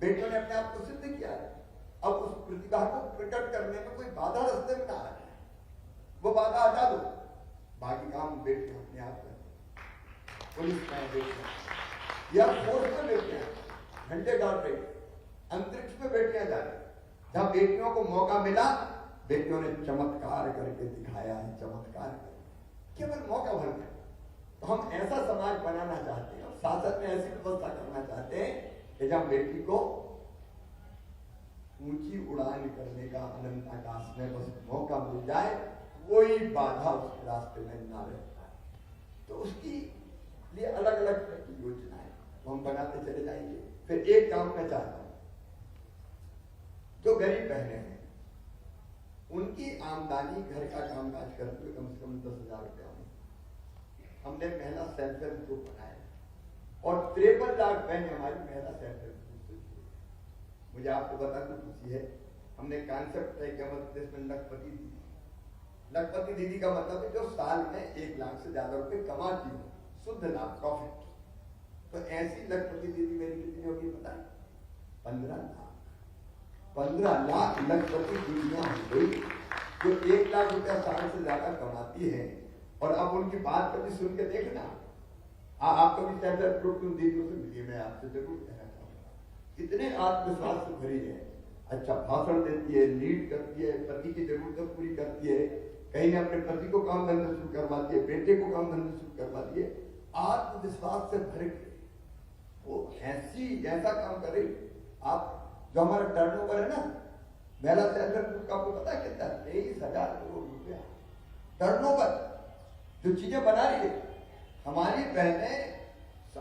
बेटियों ने अपने आप को सिद्ध किया है। अब उस प्रतिभा को प्रकट करने में कोई बाधा रास्ते में ना आ जाए, वो बाधा हटा दो, बाकी काम बेटे अपने आप करें। पुलिस में बेटियां या फोर्स में बेटियां, झंडे गाड़ रही, अंतरिक्ष में बेटियां जा रही। जहां बेटियों को मौका मिला, बेटियों ने चमत्कार करके दिखाया है। चमत्कार केवल मौका भर में। तो हम ऐसा समाज बनाना चाहते हैं और शासन में ऐसी व्यवस्था करना चाहते हैं कि जहां बेटी को ऊंची उड़ान करने का अनंत आकाश में बस मौका मिल जाए, कोई बाधा उसके रास्ते में ना रहता है। तो उसकी लिए अलग अलग तरह की योजनाएं तो हम बनाते चले जाएंगे। फिर एक काम मैं चाहता हूं, जो गरीब बहनें हैं उनकी आमदनी घर का कामकाज करते हुए कम से कम 10,000 रुपया में हमने महिला सेल्फ हेल्प ग्रुप बनाया और 53 लाख बहनें हमारी महिला सेल्फ हेल्प ग्रुप से जुड़ी। मुझे आपको बताना खुशी है, हमने कॉन्सेप्ट तय किया मध्य प्रदेश में लखपति दीदी। लखपति दीदी का मतलब है जो साल में 1 लाख से ज्यादा रुपए कमाती हो, शुद्ध लाभ, प्रॉफिट। तो ऐसी लखपति दीदी मेरी कितनी होगी पता है? 15 लाख। 15 लाख लखपति दीदियां हो गई जो 1 लाख रुपया साल से ज्यादा कमाती है। और अब उनकी बात कभी सुन के देखना, आप कभी सेल्फ हेल्प ग्रुप की दीदियों से मिलिए, मैं आपसे जरूर कहना चाहूंगा, कितने आत्मविश्वास से भरी है। अच्छा भाषण देती है, लीड करती है, पति की जरूरतें पूरी करती है, कहीं ने अपने पति को काम धंधे शुरू करवाती है, बेटे को काम धंधे शुरू करवाती है। आत्मविश्वास से भरे वो ऐसा काम करे। आप जो हमारा टर्नओवर है ना महिला सेल्फ हेल्प ग्रुप का, आपको पता है कितना? 23,000 करोड़ रुपया टर्नओवर। जो चीजें बना रही है हमारी बहनें,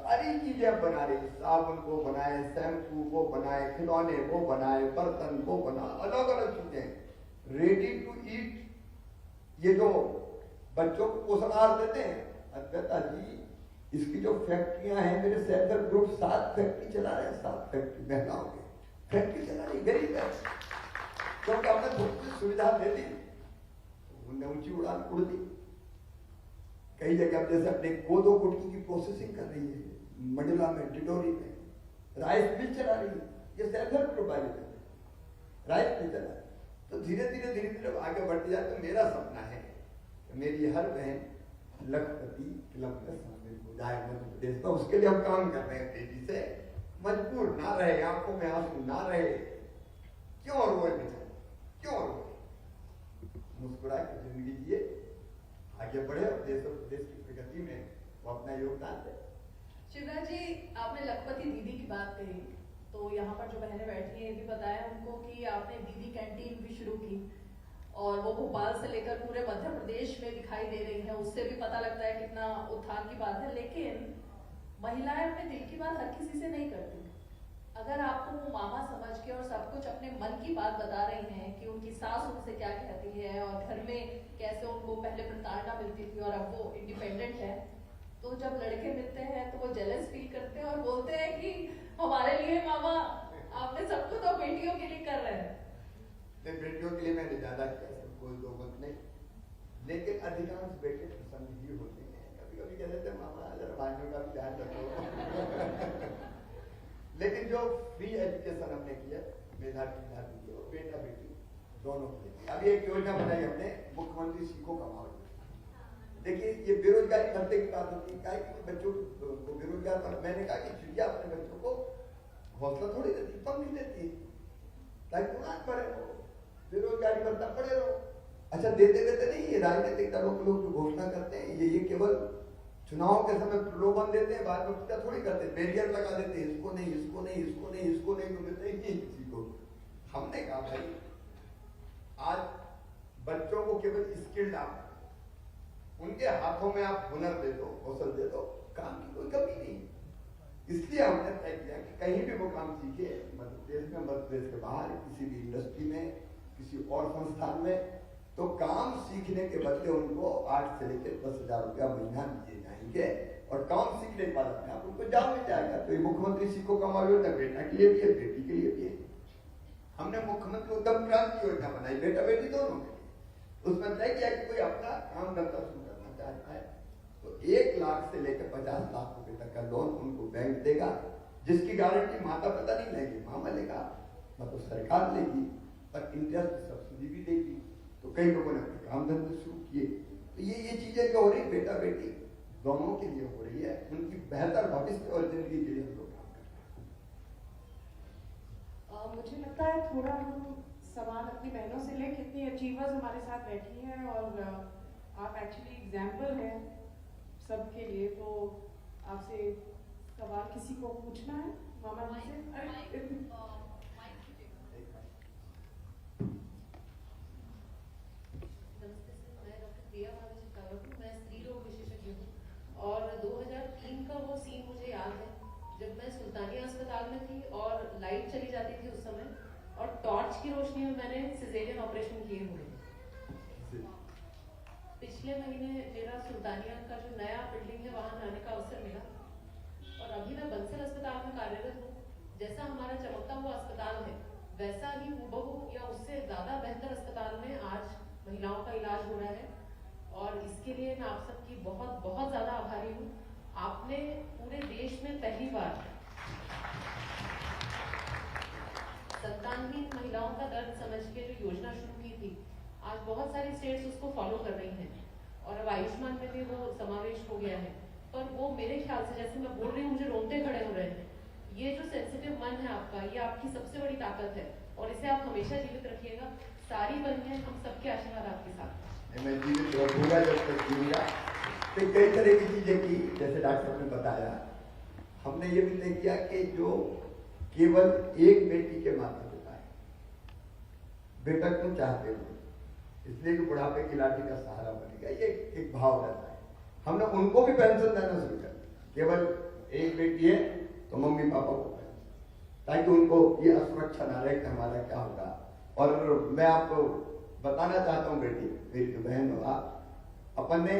सारी चीजें अब बना रही, साबुन वो बनाए, शैम्पू वो बनाए, खिलौने वो बनाए, बर्तन वो बना, अलग अलग चीजें रेडी टू ईट। ये जो बच्चों को पोषण आहार देते हैं, अद्वैता जी इसकी जो फैक्ट्रियां हैं, मेरे सेल्फ हेल्प ग्रुप 7 फैक्ट्री चला रहे हैं, 7 फैक्ट्री महिलाओं के फैक्ट्री चला रही, गरीब है क्योंकि हमने बहुत सी सुविधा दे दी, उनने ऊंची उड़ान उड़ दी। कई जगह जैसे अपने कोदो कुटकी की प्रोसेसिंग कर रही है, मंडला में, डिडोरी में, राइस मिल चला रही है, ये सेल्फ हेल्प ग्रुप वाले राइस मिल चला। तो धीरे धीरे आगे बढ़ती जाए। तो मेरा सपना है कि मेरी हर बहन लखपति क्लब में शामिल हो जाए मध्य प्रदेश में। उसके लिए हम काम कर रहे हैं तेजी से, मजबूर ना रहे, आंखों में आंसू ना रहे। क्यों रोए बेचारे, क्यों रोए, मुस्कुरा के जिंदगी जिए, आगे बढ़े और देश और प्रदेश की प्रगति में वो अपना योगदान दे। शिवराज जी, आपने लखपति दीदी की बात कही, तो यहाँ पर जो बहनें बैठी हैं ये भी बताया उनको कि आपने दीदी कैंटीन भी शुरू की और वो भोपाल से लेकर पूरे मध्य प्रदेश में दिखाई दे रही है। उससे भी पता लगता है कितना उत्थान की बात है। लेकिन महिलाएं अपने दिल की बात हर किसी से नहीं करती। अगर आपको वो मामा समझ के और सब कुछ अपने मन की बात बता रही हैं कि उनकी सास उनसे क्या कहती है और घर में कैसे उनको पहले प्रताड़ना मिलती थी और अब वो इंडिपेंडेंट है, तो जब लड़के मिलते हैं तो वो जेलस फील करते हैं और बोलते हैं कि हमारे लिए मामा आपने सब कुछ तो बेटियों के लिए कर रहे हैं। बेटियों के लिए मैंने ज्यादा किया, कोई दो मत नहीं, लेकिन अधिकांश बेटे पसंद ही होते हैं। कभी कभी कह देते मामा जरा भाइयों का भी ध्यान रखो। लेकिन जो फ्री एजुकेशन हमने किया मेधावी विद्यार्थी और बेटा बेटी दोनों के लिए, अभी एक योजना बनाई हमने, मुख्यमंत्री सीखो कमाओ। देखिए ये बेरोजगारी भत्ते की बात होती है कि बच्चों को बेरोजगार, पर मैंने कहा कि चिड़िया अपने बच्चों को हौसला थोड़ी देती, पंख देती है ताकि उड़ान पड़े, वो बेरोजगारी भत्ता पड़े रहो। अच्छा देते देते नहीं, ये राजनीतिक दलों के लोग जो घोषणा करते हैं ये केवल चुनाव के समय प्रलोभन देते हैं, बाद में पूरा थोड़ी करते हैं, बैरियर लगा देते हैं, इसको नहीं, इसको नहीं, इसको नहीं, इसको नहीं, तो देते ही किसी को। हमने कहा भाई आज बच्चों को केवल स्किल्ड आप उनके हाथों में आप हुनर दे दो, कौशल दे दो, काम की कोई कमी नहीं। इसलिए हमने तय किया कि कहीं भी वो काम सीखे, मध्य प्रदेश में, मध्य प्रदेश के बाहर, किसी भी इंडस्ट्री में, किसी और संस्थान में, तो काम सीखने के बदले उनको 8 से लेकर 10,000 रुपया महीना दिए जाएंगे और काम सीखने के बाद अपने आप उनको जॉब मिल जाएगा। तो ये मुख्यमंत्री सीखो कमाओ योजना बेटा के लिए भी है, बेटी के लिए भी है। हमने मुख्यमंत्री उद्यम क्रांति योजना बनाई, बेटा बेटी दोनों के लिए। उसमें तय किया कि कोई अपना काम धंधा शुरू करना चाहता है तो 1 लाख से लेकर 50 लाख रुपए तक का लोन उनको बैंक देगा, जिसकी गारंटी माता पिता नहीं लेगी, मामा लेगा, मतलब सरकार लेगी, पर इंटरेस्ट सब्सिडी भी देगी। तो कई लोगों ने अपने काम धंधे शुरू किए। तो ये चीजें जो हो रही बेटा बेटी दोनों के लिए हो रही है, उनकी बेहतर भविष्य और जिंदगी के लिए हम लोग काम कर रहे हैं। मुझे लगता है थोड़ा हम सवाल अपनी बहनों से लें, कितनी अचीवर्स हमारे साथ बैठी हैं और आप एक्चुअली एग्जाम्पल हैं सबके लिए। तो आपसे सवाल किसी को पूछना है मामा जी से? और 2003 का वो सीन मुझे याद है जब मैं सुल्तानिया अस्पताल में थी और लाइट चली जाती थी उस समय, और टॉर्च की रोशनी में मैंने सिजेरियन ऑपरेशन किए हुए। पिछले महीने मेरा सुल्तानिया का जो नया बिल्डिंग है वहां आने का अवसर मिला और अभी मैं बंसल अस्पताल में कार्यरत हूँ। जैसा हमारा चमकता हुआ अस्पताल है वैसा ही हूबहू या उससे ज्यादा बेहतर अस्पताल में आज महिलाओं का इलाज हो रहा है और इसके लिए मैं आप सबकी बहुत बहुत ज्यादा आभारी हूँ। आपने पूरे देश में पहली बार संतानहीन महिलाओं का दर्द समझ के जो योजना शुरू की थी, आज बहुत सारी स्टेट्स उसको फॉलो कर रही हैं और अब आयुष्मान में भी वो समावेश हो गया है। पर वो मेरे ख्याल से, जैसे मैं बोल रही हूँ मुझे रोंगटे खड़े हो रहे हैं, ये जो सेंसिटिव मन है आपका, ये आपकी सबसे बड़ी ताकत है और इसे आप हमेशा जीवित रखिएगा। सारी बहनें, हम सबके आशीर्वाद आपके साथ। मैं जीवित रहूंगा जब तक जीऊंगा। तो कई तरह की चीजें की, जैसे डॉक्टर ने बताया, हमने ये भी तय किया कि जो केवल एक बेटी के माता पिता है, बेटा क्यों चाहते हो, इसलिए कि बुढ़ापे की लाठी का सहारा बनेगा, ये एक भाव रहता है। हमने उनको भी पेंशन देना शुरू कर दिया, केवल एक बेटी है तो मम्मी पापा को कहें, ताकि उनको ये असुरक्षा ना रहे कि हमारा क्या होगा। और मैं आपको बताना चाहता हूँ बेटी, मेरी जो बहन हो आप, अपन ने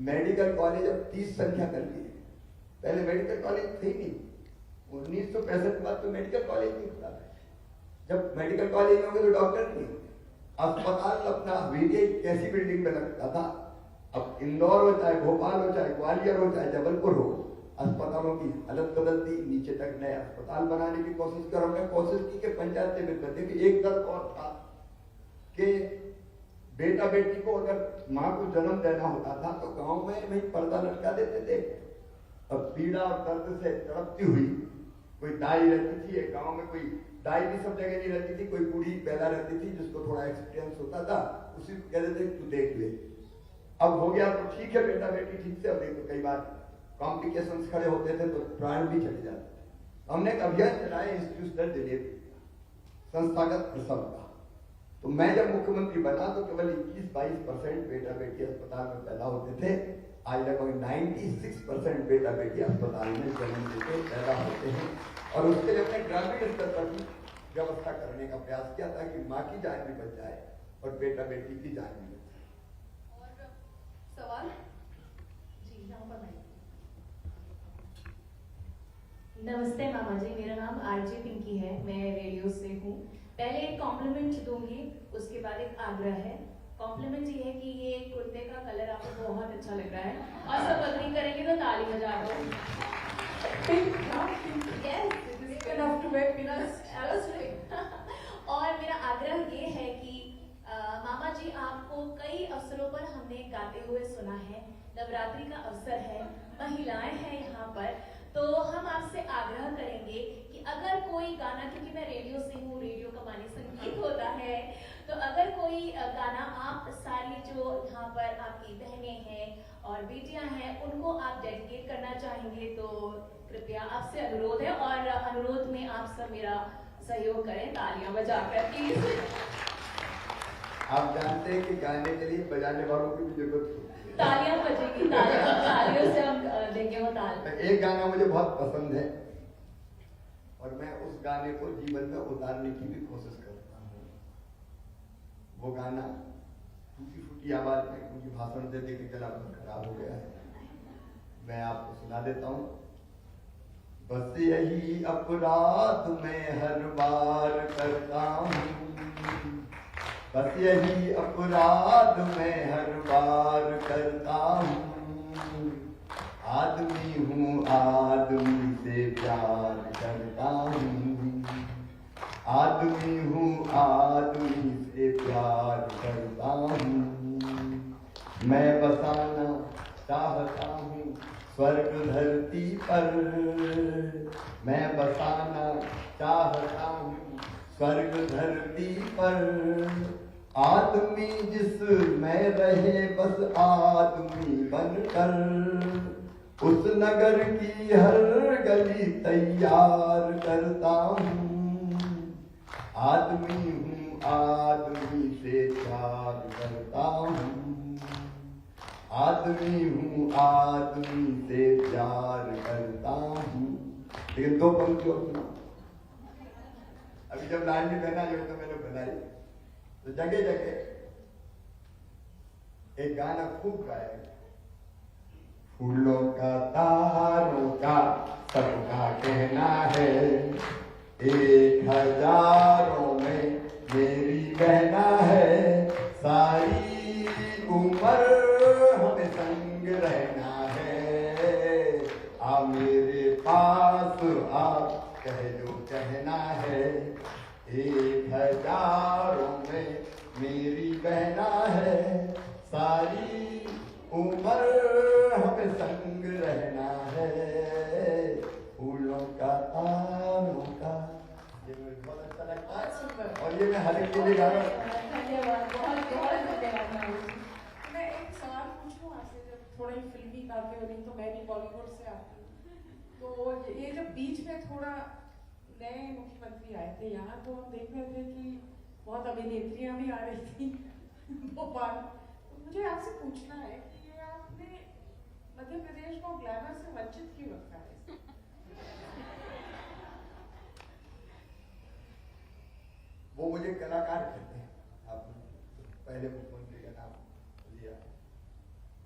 मेडिकल कॉलेज अब 30 संख्या कर ली है। पहले मेडिकल कॉलेज थे ही नहीं, 1965 के बाद तो मेडिकल कॉलेज नहीं खुला था। जब मेडिकल कॉलेज में होंगे तो डॉक्टर नहीं होंगे। अस्पताल अपना वीडियो कैसी बिल्डिंग में लगता था, अब इंदौर हो चाहे भोपाल हो चाहे ग्वालियर हो चाहे जबलपुर हो, अस्पतालों की हालत बदल दी, नीचे तक नए अस्पताल बनाने की कोशिश कर। हमने कोशिश की कि पंचायत में करते कि एक दर्द और था कि बेटा बेटी को अगर माँ को जन्म देना होता था तो गांव में वही पर्दा लटका देते थे। और पीड़ा और दर्द से तड़पती हुई कोई दाई रहती थी, एक गांव में कोई दाई भी सब जगह नहीं रहती थी, कोई बूढ़ी पैदा रहती थी जिसको थोड़ा एक्सपीरियंस होता था, उसी को कहते थे तू देख ले। अब हो गया तो ठीक है बेटा बेटी ठीक से, अब नहीं तो कई बार कॉम्प्लिकेशंस खड़े होते थे तो प्राण भी चले जाते थे। हमने एक अभियान चलाया इंस्टीट्यूशनल डिलीवरी, संस्थागत प्रसव का। तो मैं जब मुख्यमंत्री बना तो केवल 21-22% बेटा बेटी अस्पताल में पैदा होते थे। आज लगभग 96% बेटा बेटी अस्पताल में जन्म देते पैदा होते हैं। और उसके लिए अपने ग्रामीण स्तर पर भी व्यवस्था करने का प्रयास किया ताकि माँ की जान भी बच जाए और बेटा बेटी की जान भी बच जाए। और सवाल जी यहाँ पर मैं। नमस्ते मामा जी, मेरा नाम आरजे पिंकी है, मैं रेडियो से हूँ। पहले एक कॉम्प्लीमेंट दूंगी, उसके बाद एक आग्रह है। कॉम्प्लीमेंट ये है कि ये कुर्ते का कलर आपको बहुत अच्छा लग रहा है, और सब अग्री करेंगे तो ताली बजा दो। और मेरा आग्रह ये है कि मामा जी, आपको कई अवसरों पर हमने गाते हुए सुना है, नवरात्रि का अवसर है, महिलाएं हैं यहाँ पर, तो हम आपसे आग्रह करेंगे कि अगर कोई गाना, क्योंकि मैं रेडियो से हूँ, रेडियो का मानी संगीत होता है, तो अगर कोई गाना आप सारी जो यहाँ पर आपकी बहनें हैं और बेटियां हैं उनको आप डेडिकेट करना चाहेंगे तो कृपया आपसे अनुरोध है, और अनुरोध में आप सब मेरा सहयोग करें तालियां बजाकर प्लीज। आप जानते हैं कि गाने के लिए बजाने वालों की भी जरूरत होती है। तालियां बजेगी, तालियों से हम देंगे वो ताल। एक गाना मुझे बहुत पसंद है और मैं उस गाने को जीवन में उतारने की भी कोशिश करता हूँ। वो गाना टूटी फूटी आवाज में, क्योंकि भाषण देते कि गला बहुत खराब हो गया है, मैं आपको सुना देता हूँ। बस यही अपराध मैं हर बार करता हूँ, बस यही अपराध मैं हर बार करता हूँ। आदमी हूँ आदमी से प्यार करता हूँ, आदमी हूँ आदमी से प्यार करता हूँ। मैं बसाना चाहता हूँ स्वर्ग धरती पर, मैं बसाना चाहता हूँ स्वर्ग धरती पर। आदमी जिसमें रहे बस आदमी बनकर, उस नगर की हर गली तैयार करता हूँ। आदमी हूँ आदमी से प्यार करता हूँ, आदमी हूँ आदमी से प्यार करता हूँ। लेकिन दो पंक्तियों सुना। अभी जब लाडली बहना जो तो मैंने बनाई तो जगह जगह एक गाना खूब गाया, फूलों का तारों का सबका कहना है, 1000 में मेरी बहना है, सारी उम्र हमें संग रहना है। आ मेरे पास आप कह जो कहना है, 1000 में मेरी बहना है, सारी उम्र हमें संग रहना है। फूलों का तारों का, ये मुझे बहुत अच्छा लगता है और ये मैं हर एक के लिए गा रहा हूँ। धन्यवाद, बहुत बहुत धन्यवाद। मैं एक सवाल पूछूं आपसे, जब थोड़ा फिल्मी गाते हो, नहीं तो मैं भी बॉलीवुड से आती हूँ, तो ये जब बीच में थोड़ा नए मुख्यमंत्री आए थे यहाँ, तो हम देख रहे थे कि बहुत अभिनेत्रियां भी आ रही थी भोपाल। तो मुझे आपसे पूछना है कि ये आपने मध्य प्रदेश को ग्लैमर से वंचित क्यों रखा है? वो मुझे कलाकार कहते हैं। आपने पहले मुख्यमंत्री का नाम लिया,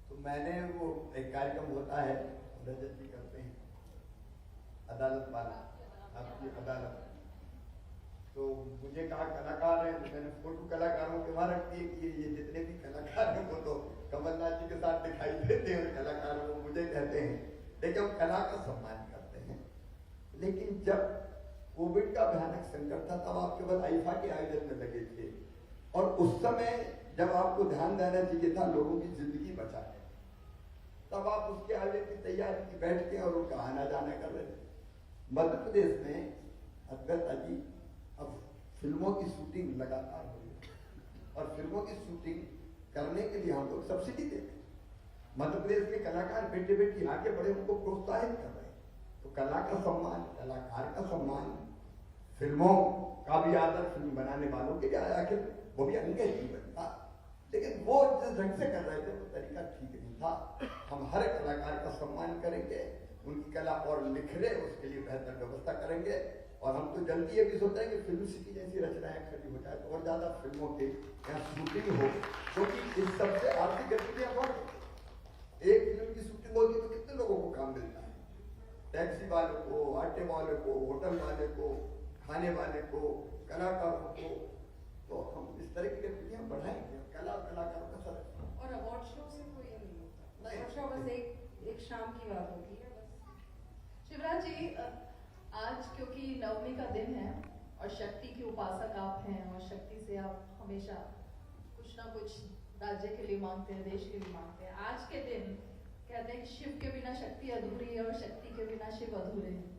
तो मैंने वो एक कार्यक्रम होता है, रजत जी करते हैं, अदालत वाला, आपकी अदालत, तो मुझे कहा कलाकार है, तो मैंने फोटो कलाकारों के वहां रख दी कि ये जितने भी कलाकार हैं वो तो कमलनाथ जी के साथ दिखाई देते हैं, कलाकार वो मुझे कहते हैं, लेकिन हम कला का सम्मान करते हैं। लेकिन जब कोविड का भयानक संकट था तब आप केवल आईफा के आयोजन में लगे थे, और उस समय जब आपको ध्यान देना चाहिए था लोगों की जिंदगी बचाने, तब आप उसके आयोजन की तैयारी की बैठ के और उनका आना जाना कर रहे थे। मध्य प्रदेश में अद्वैता जी अब फिल्मों की शूटिंग लगातार हो रही है, और फिल्मों की शूटिंग करने के लिए हम लोग सब्सिडी देते हैं। मध्य प्रदेश के कलाकार बेटे बेटी आगे बढ़े, उनको प्रोत्साहित कर रहे हैं। तो कला का सम्मान, कलाकार का सम्मान, फिल्मों का भी आदर फिल्म बनाने वालों के लिए, आखिर वो भी अंग जीवन था, लेकिन वो जिस ढंग से कर रहे थे वो तरीका ठीक नहीं था। हम हर कलाकार का सम्मान करेंगे, उनकी कला और निखरे उसके लिए बेहतर व्यवस्था करेंगे, और हम तो जल्दी ये भी सोचते हैं कि फिल्म सिटी जैसी रचनाएं खड़ी हो जाए तो और ज्यादा फिल्मों के यहाँ शूटिंग हो, क्योंकि इस सबसे आर्थिक गतिविधियां बढ़ गई। एक फिल्म की शूटिंग होगी तो कितने लोगों को काम मिलता है, टैक्सी वालों को, आटे वाले को, होटल वाले को, खाने वाले को, कलाकारों को। तो हम इस तरह की गतिविधियां बढ़ाएंगे, कला और कलाकारों का संरक्षण। और अवार्ड शो से कोई ये नहीं होता, नहीं। अवार्ड शो बस एक शाम की बात होती है बस। शिवराज जी, आज क्योंकि नवमी का दिन है और शक्ति की उपासक आप हैं, और शक्ति से आप हमेशा कुछ ना कुछ राज्य के लिए मांगते हैं, देश के लिए मांगते हैं। आज के दिन कहते हैं कि शिव के बिना शक्ति अधूरी है और शक्ति के बिना शिव अधूरे हैं।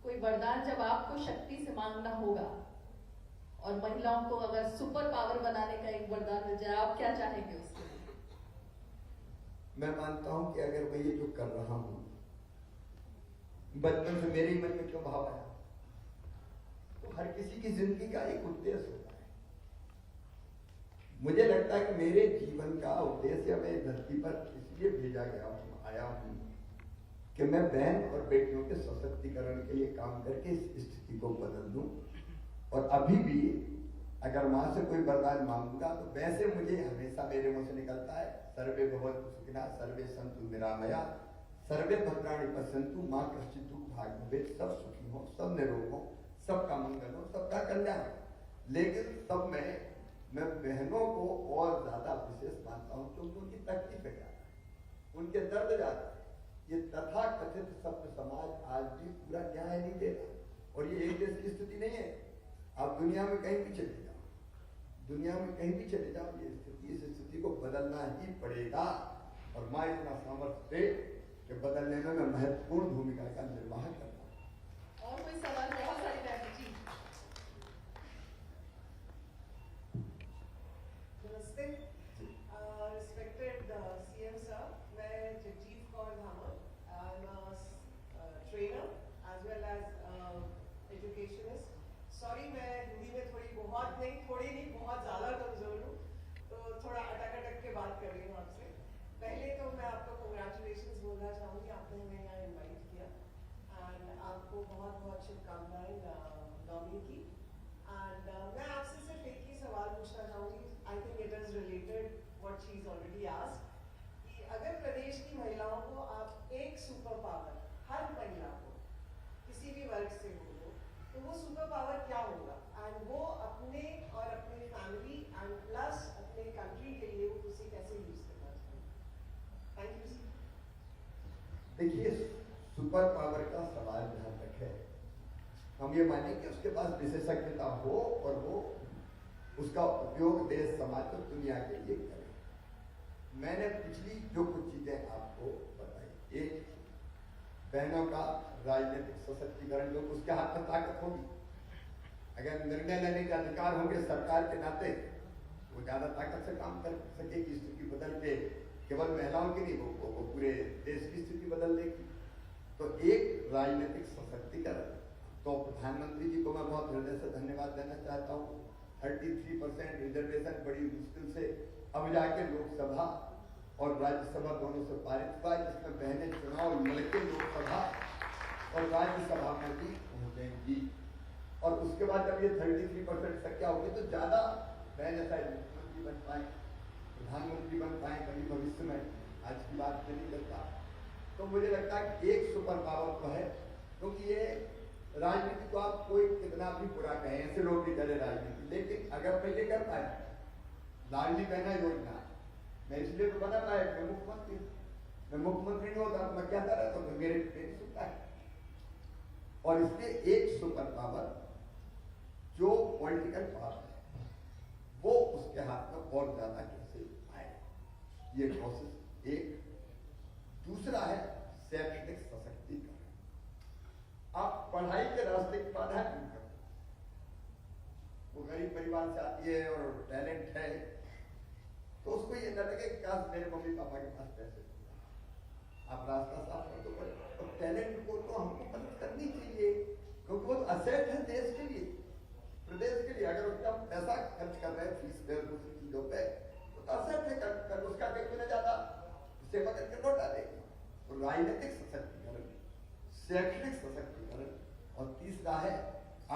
कोई वरदान जब आपको शक्ति से मांगना होगा, और महिलाओं को अगर सुपर पावर बनाने का एक वरदान मिल जाए, आप क्या चाहेंगे उसके लिए? मैं मानता हूं कि अगर मैं ये जो कर रहा हूं, बचपन से मेरे ही मन में क्यों भाव आया, तो हर किसी की जिंदगी का एक उद्देश्य होता है। मुझे लगता है कि मेरे जीवन का उद्देश्य मैं धरती पर इसलिए भेजा गया हूं, आया हूं, कि मैं बहन और बेटियों के सशक्तिकरण के लिए काम करके इस स्थिति को बदल दूं। और अभी भी अगर मां से कोई वरदान मांगूंगा तो वैसे मुझे हमेशा मेरे मुंह से निकलता है, सर्वे भवन्तु सुखिनः, सर्वे सन्तु निरामया, सर्वे भद्राणि पश्यन्तु मां कश्चित् दुःख भाग् भवेत्। सब सुखी हो, सब निरोग हो, सबका मंगल हो, सबका कल्याण हो। लेकिन सब में मैं बहनों को और ज्यादा विशेष मानता हूं, क्योंकि उनकी तकलीफें ज्यादा है, उनके दर्द ज्यादा है। ये तथा कथित सभ्य समाज आज भी पूरा न्याय नहीं दे रहा, और ये एक देश की स्थिति नहीं है। आप दुनिया में कहीं भी चले जाओ, दुनिया में कहीं भी चले जाओ, ये स्थिति, इस स्थिति को बदलना ही पड़ेगा। और मां इतना सामर्थ्य दे कि बदलने में मैं महत्वपूर्ण भूमिका का निर्वाह करता हूं। और कोई सवाल? बहुत सारी बहनें जी। नमस्ते, रिस्पेक्टेड सीएम सर, मैं Jagjit Kaur Dhamar, I am trainer as well as educationist. Sorry, मैं हिंदी में थोड़ी नहीं बहुत ज़्यादा कमज़ोर हूँ, तो थोड़ा अटक के बात कर रही हूँ आपसे। पहले तो मैं आपको कंग्रेचुलेशंस बोलना चाहूँगी, आपने हमें यहाँ इनवाइट किया, एंड आपको बहुत बहुत शुभकामनाएं नवमी की। एंड मैं आपसे सिर्फ एक ही सवाल पूछना चाहूँगी, I think it is related what she is already asked, कि अगर प्रदेश की महिलाओं को आप एक सुपर पावर, हर महिला को किसी भी वर्ग से हो, तो वो सुपर पावर क्या होगा, एंड वो अपने और अपने फैमिली एंड प्लस अपने कंट्री के लिए वो उसे कैसे यूज करना चाहिए? Thank you sir. देखिए, सुपर पावर का सवाल जहां तक है, हम ये माने कि उसके पास विशेषज्ञता हो और वो उसका उपयोग देश, समाज और दुनिया के लिए करे। मैंने पिछली जो कुछ चीजें आपको बताई, एक बहनों का राजनीतिक सशक्तिकरण, जो उसके हाथ में ताकत होगी, अगर निर्णय लेने के अधिकार होंगे सरकार के नाते, वो ज्यादा ताकत से काम कर सकेगी, स्थिति बदल के केवल महिलाओं की नहीं, वो पूरे देश की स्थिति बदल देगी। तो एक राजनीतिक सशक्तिकरण, तो प्रधानमंत्री जी को मैं बहुत हृदय से धन्यवाद देना चाहता हूँ। 33% रिजर्वेशन बड़ी मुश्किल से अब जाके लोकसभा और राज्यसभा दोनों से पारित हुआ, जिसमें बहनें चुनाव लड़के लोकसभा और राज्यसभा में भी पहुंचेंगी। और उसके बाद जब ये 33% संख्या होगी तो ज्यादा बहनें शायद मुख्यमंत्री बन पाए, प्रधानमंत्री बन पाए कभी भविष्य में। आज की बात में नहीं करता। तो मुझे लगता है कि एक सुपर पावर तो है, क्योंकि ये राजनीति को आप कोई कितना भी बुरा कहें, ऐसे लोग भी करे राजनीति, लेकिन अगर मैं ये कर पाए लाडली बहना योजना, मैं इसलिए तो बना पाया, मैं मुख्यमंत्री नहीं होता तो मैं क्या कर रहा था, तो मेरे सुनता है। और इसलिए एक सुपर पावर जो पॉलिटिकल पावर है वो उसके हाथ में और ज्यादा कैसे आए, ये प्रोसेस एक। दूसरा है शैक्षणिक सशक्तिकरण। आप पढ़ाई के रास्ते की बाधा क्यों करते? वो गरीब परिवार से आती है और टैलेंट है तो उसको ये न लगे काश मेरे मम्मी पापा के पास पैसे, आप रास्ता साफ कर दो। और टैलेंट को तो हमको मदद करनी चाहिए, क्योंकि वो असेट है देश के लिए, प्रदेश के लिए। अगर उसका पैसा खर्च कर रहे हैं फीस पे दूसरी चीजों पे तो असेट है, कर उसका कहीं ना ज्यादा सेवा करके लौटा देगी। तो राजनीतिक सशक्तिकरण, शैक्षणिक सशक्तिकरण, और तीसरा है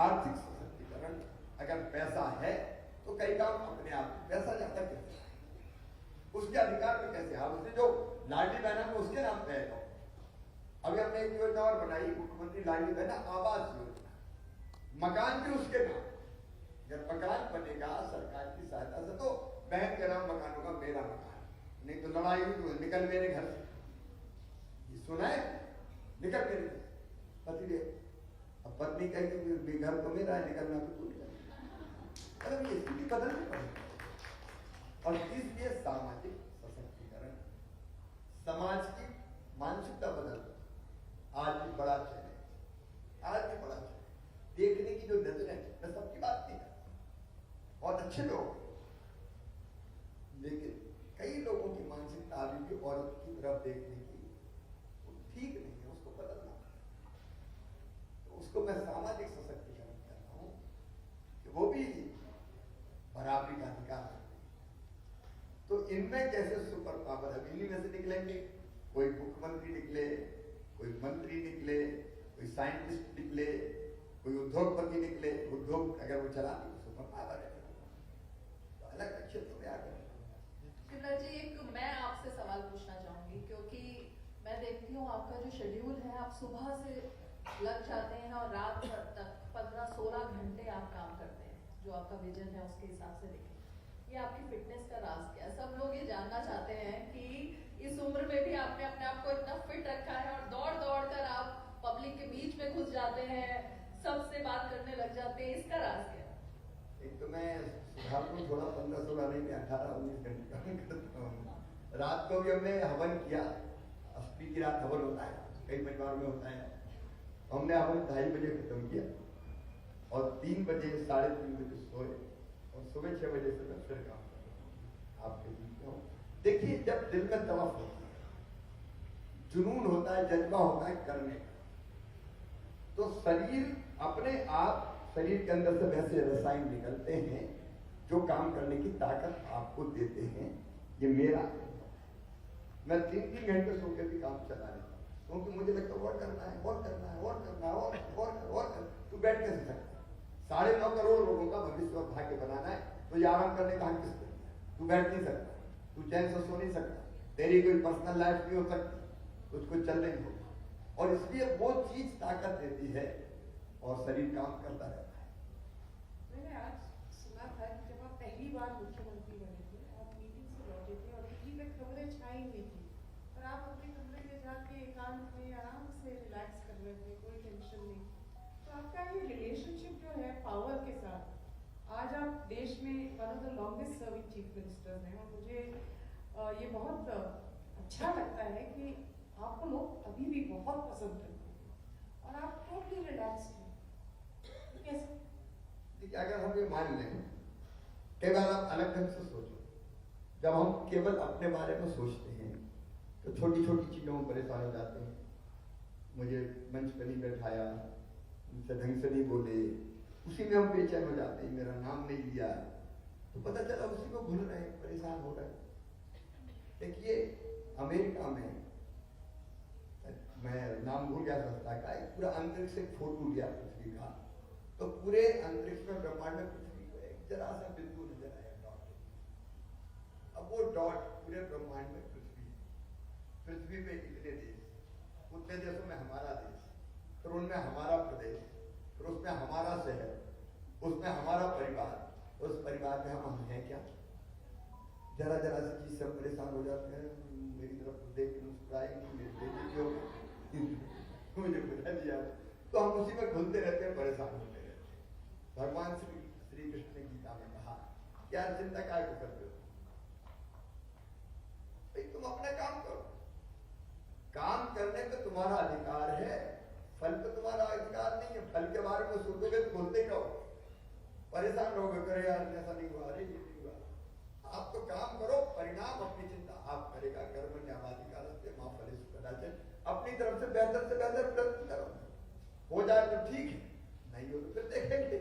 आर्थिक सशक्तिकरण। अगर पैसा है तो कई काम अपने आप, पैसा ज्यादा कैसे उसके अधिकार में कैसे आप उसने जो लाडली बहना में उसके नाम पे है। अभी हमने एक योजना और बनाई, मुख्यमंत्री लाडली बहना आवास योजना, मकान भी उसके नाम। जब मकान बनेगा सरकार की सहायता से तो बहन के नाम मकान होगा, मेरा मकान, नहीं तो लड़ाई हुई तो निकल मेरे घर से, ये सुना है, निकल मेरे घर। पति देव अब पत्नी कहेगी घर तो मेरा है, निकलना तो तू निकल। मतलब ये स्थिति बदलनी पड़ेगी। और तीसरी सामाजिक सशक्तिकरण, समाज की मानसिकता बदल। आज भी बड़ा चैलेंज, आज भी बड़ा चैलेंज, देखने की जो नजर है, मैं सबकी बात नहीं करता, बहुत अच्छे लोग, लेकिन कई लोगों की मानसिकता अभी भी औरत की तरफ देखने की ठीक नहीं है, उसको बदलना। तो उसको मैं सामाजिक सशक्तिकरण कर रहा हूं कि वो भी बराबरी का अधिकार है। तो इनमें कैसे सुपर पावर है, इन्हीं में से निकलेंगे, कोई मुख्यमंत्री निकले, कोई मंत्री निकले, कोई साइंटिस्ट निकले, कोई उद्योगपति निकले। उद्योग अगर वो चला तो सुपर पावर है, तो अलग क्षेत्र में आ गए। शिमला जी, एक मैं आपसे सवाल पूछना चाहूंगी, क्योंकि मैं देखती हूँ आपका जो शेड्यूल है, आप सुबह से लग जाते हैं और रात तक 15-16 घंटे आप काम करते हैं, जो आपका विजन है उसके हिसाब से देखें। ये आपकी फिटनेस का राज क्या है? सब लोग ये जानना चाहते हैं कि इस उम्र में भी आपने अपने आप को इतना फिट रखा है और दौड़ दौड़ कर आप पब्लिक के बीच में घुस जाते हैं, सबसे बात करने लग जाते हैं, इसका राज क्या है? एक तो मैं सुबह को थोड़ा 15-16 नहीं, 18-19 घंटे काम करता हूँ। रात को भी हमने हवन किया, अष्टमी की रात हवन होता है, कई परिवार में होता है। हमने हवन 2:30 बजे खत्म किया और 3 बजे 3:30 बजे सोए और सुबह 6 बजे से मैं फिर काम कर रहा हूँ, आपके बीच में हूँ। देखिए, जब दिल में तड़प होता है, जुनून होता है, जज्बा होता है करने का, तो शरीर अपने आप, शरीर के अंदर से वैसे रसायन निकलते हैं जो काम करने की ताकत आपको देते हैं। ये मेरा, मैं 3-3 घंटे सो के भी काम चला लेता हूँ, क्योंकि मुझे लगता है और करना है, और करना है, और करना है, और तू बैठ कैसे सकता है? 9.5 करोड़ लोगों का भविष्य और भाग्य बनाना है, तो ये आराम करने का हम किस पर? तू बैठ नहीं सकता, तू चैन से सो नहीं सकता, तेरी कोई पर्सनल लाइफ नहीं हो सकती, कुछ चल नहीं होगा। और इसलिए वो चीज ताकत देती है और शरीर काम करता रहता है। मैंने आज सुना था कि जब आप पहली बार मुख्यमंत्री बने थे, आप मीटिंग से लौटे थे और टीवी पे खबरें छाई हुई थी और आप अपने कमरे में जाके एकांत में आराम से रिलैक्स कर रहे थे, कोई टेंशन नहीं। तो आपका ये रिलेशनशिप जो है पावर के साथ, आज आप देश में one of the longest serving chief ministers हैं और मुझे ये बहुत अच्छा लगता है कि आपको लोग अभी भी बहुत पसंद करते हैं और आप टोटली रिलैक्स्ड हैं। कैसे? देखिए, अगर हम ये मान लें, कई बार आप अलग ढंग से सोचो, जब हम केवल अपने बारे में सोचते हैं तो छोटी छोटी चीजों में परेशान हो जाते हैं। मुझे मंच पर नहीं बैठाया, उनसे ढंग से नहीं बोले, उसी में हम बेचैन हो जाते हैं, मेरा नाम नहीं लिया, तो पता चला उसी को भूल रहे हैं, परेशान हो रहे हैं। देखिए अमेरिका में, मैं नाम भूल गया संस्था का, एक पूरा अंतरिक्ष से फोटो लिया पृथ्वी का, तो पूरे अंतरिक्ष में ब्रह्मांड में पृथ्वी को एक जरा सा बिंदु नजर आया, डॉट। अब वो डॉट पूरे ब्रह्मांड में पृथ्वी है। पृथ्वी पे इतने देश, उतने देशों में हमारा देश, फिर उनमें हमारा प्रदेश, फिर उसमें हमारा शहर, उसमें हमारा परिवार, उस परिवार में हम हैं क्या? जरा जरा सी चीज से परेशान हो जाते हैं। मेरी तरफ देख के मुस्कुराएंगे, मेरी बेटी क्यों मुझे बुला दिया, तो हम उसी में घुलते रहते हैं, परेशान होते रहते हैं। भगवान श्री कृष्ण ने गीता में कहा, क्या चिंता क्या करते हो भाई, तुम अपना काम करो, काम करने पे तुम्हारा अधिकार है, फल पे तुम्हारा अधिकार नहीं है। फल के बारे में सोचोगे तो बोलते रहो, परेशान रहोगे, करे यार ऐसा नहीं हुआ, अरे ये नहीं हुआ। आप तो काम करो, परिणाम अपनी चिंता आप करेगा। कर्म न्यावादी कालस्य मां फलेषु कदाचन, अपनी तरफ से बेहतर प्रयत्न करो, हो जाए तो ठीक है, नहीं हो तो फिर देखेंगे,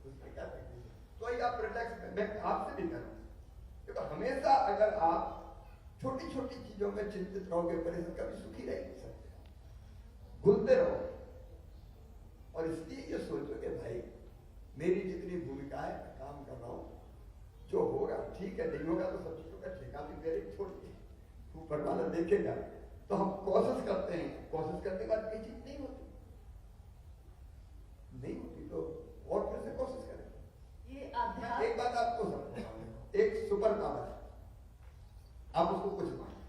उसमें क्या देखेंगे। तो ये आप रिलैक्स, मैं आपसे भी करूँ, देखो हमेशा अगर आप छोटी छोटी चीजों में चिंतित रहोगे, परेशान, कभी सुखी रह नहीं सकते। घुलते रहो, और इसलिए ये सोचो कि भाई मेरी जितनी भूमिका है मैं काम कर रहा हूं, जो होगा ठीक है, नहीं होगा तो सब चीजों का ठेका भी मेरे छोड़िए, ऊपर वाला देखेगा। तो हम कोशिश करते हैं, कोशिश करने के बाद कोई चीज नहीं होती तो और फिर से कोशिश करें। ये अध्यात्म, एक बात आपको समझाऊं, एक सुपर पावर है, आप उसको कुछ माने,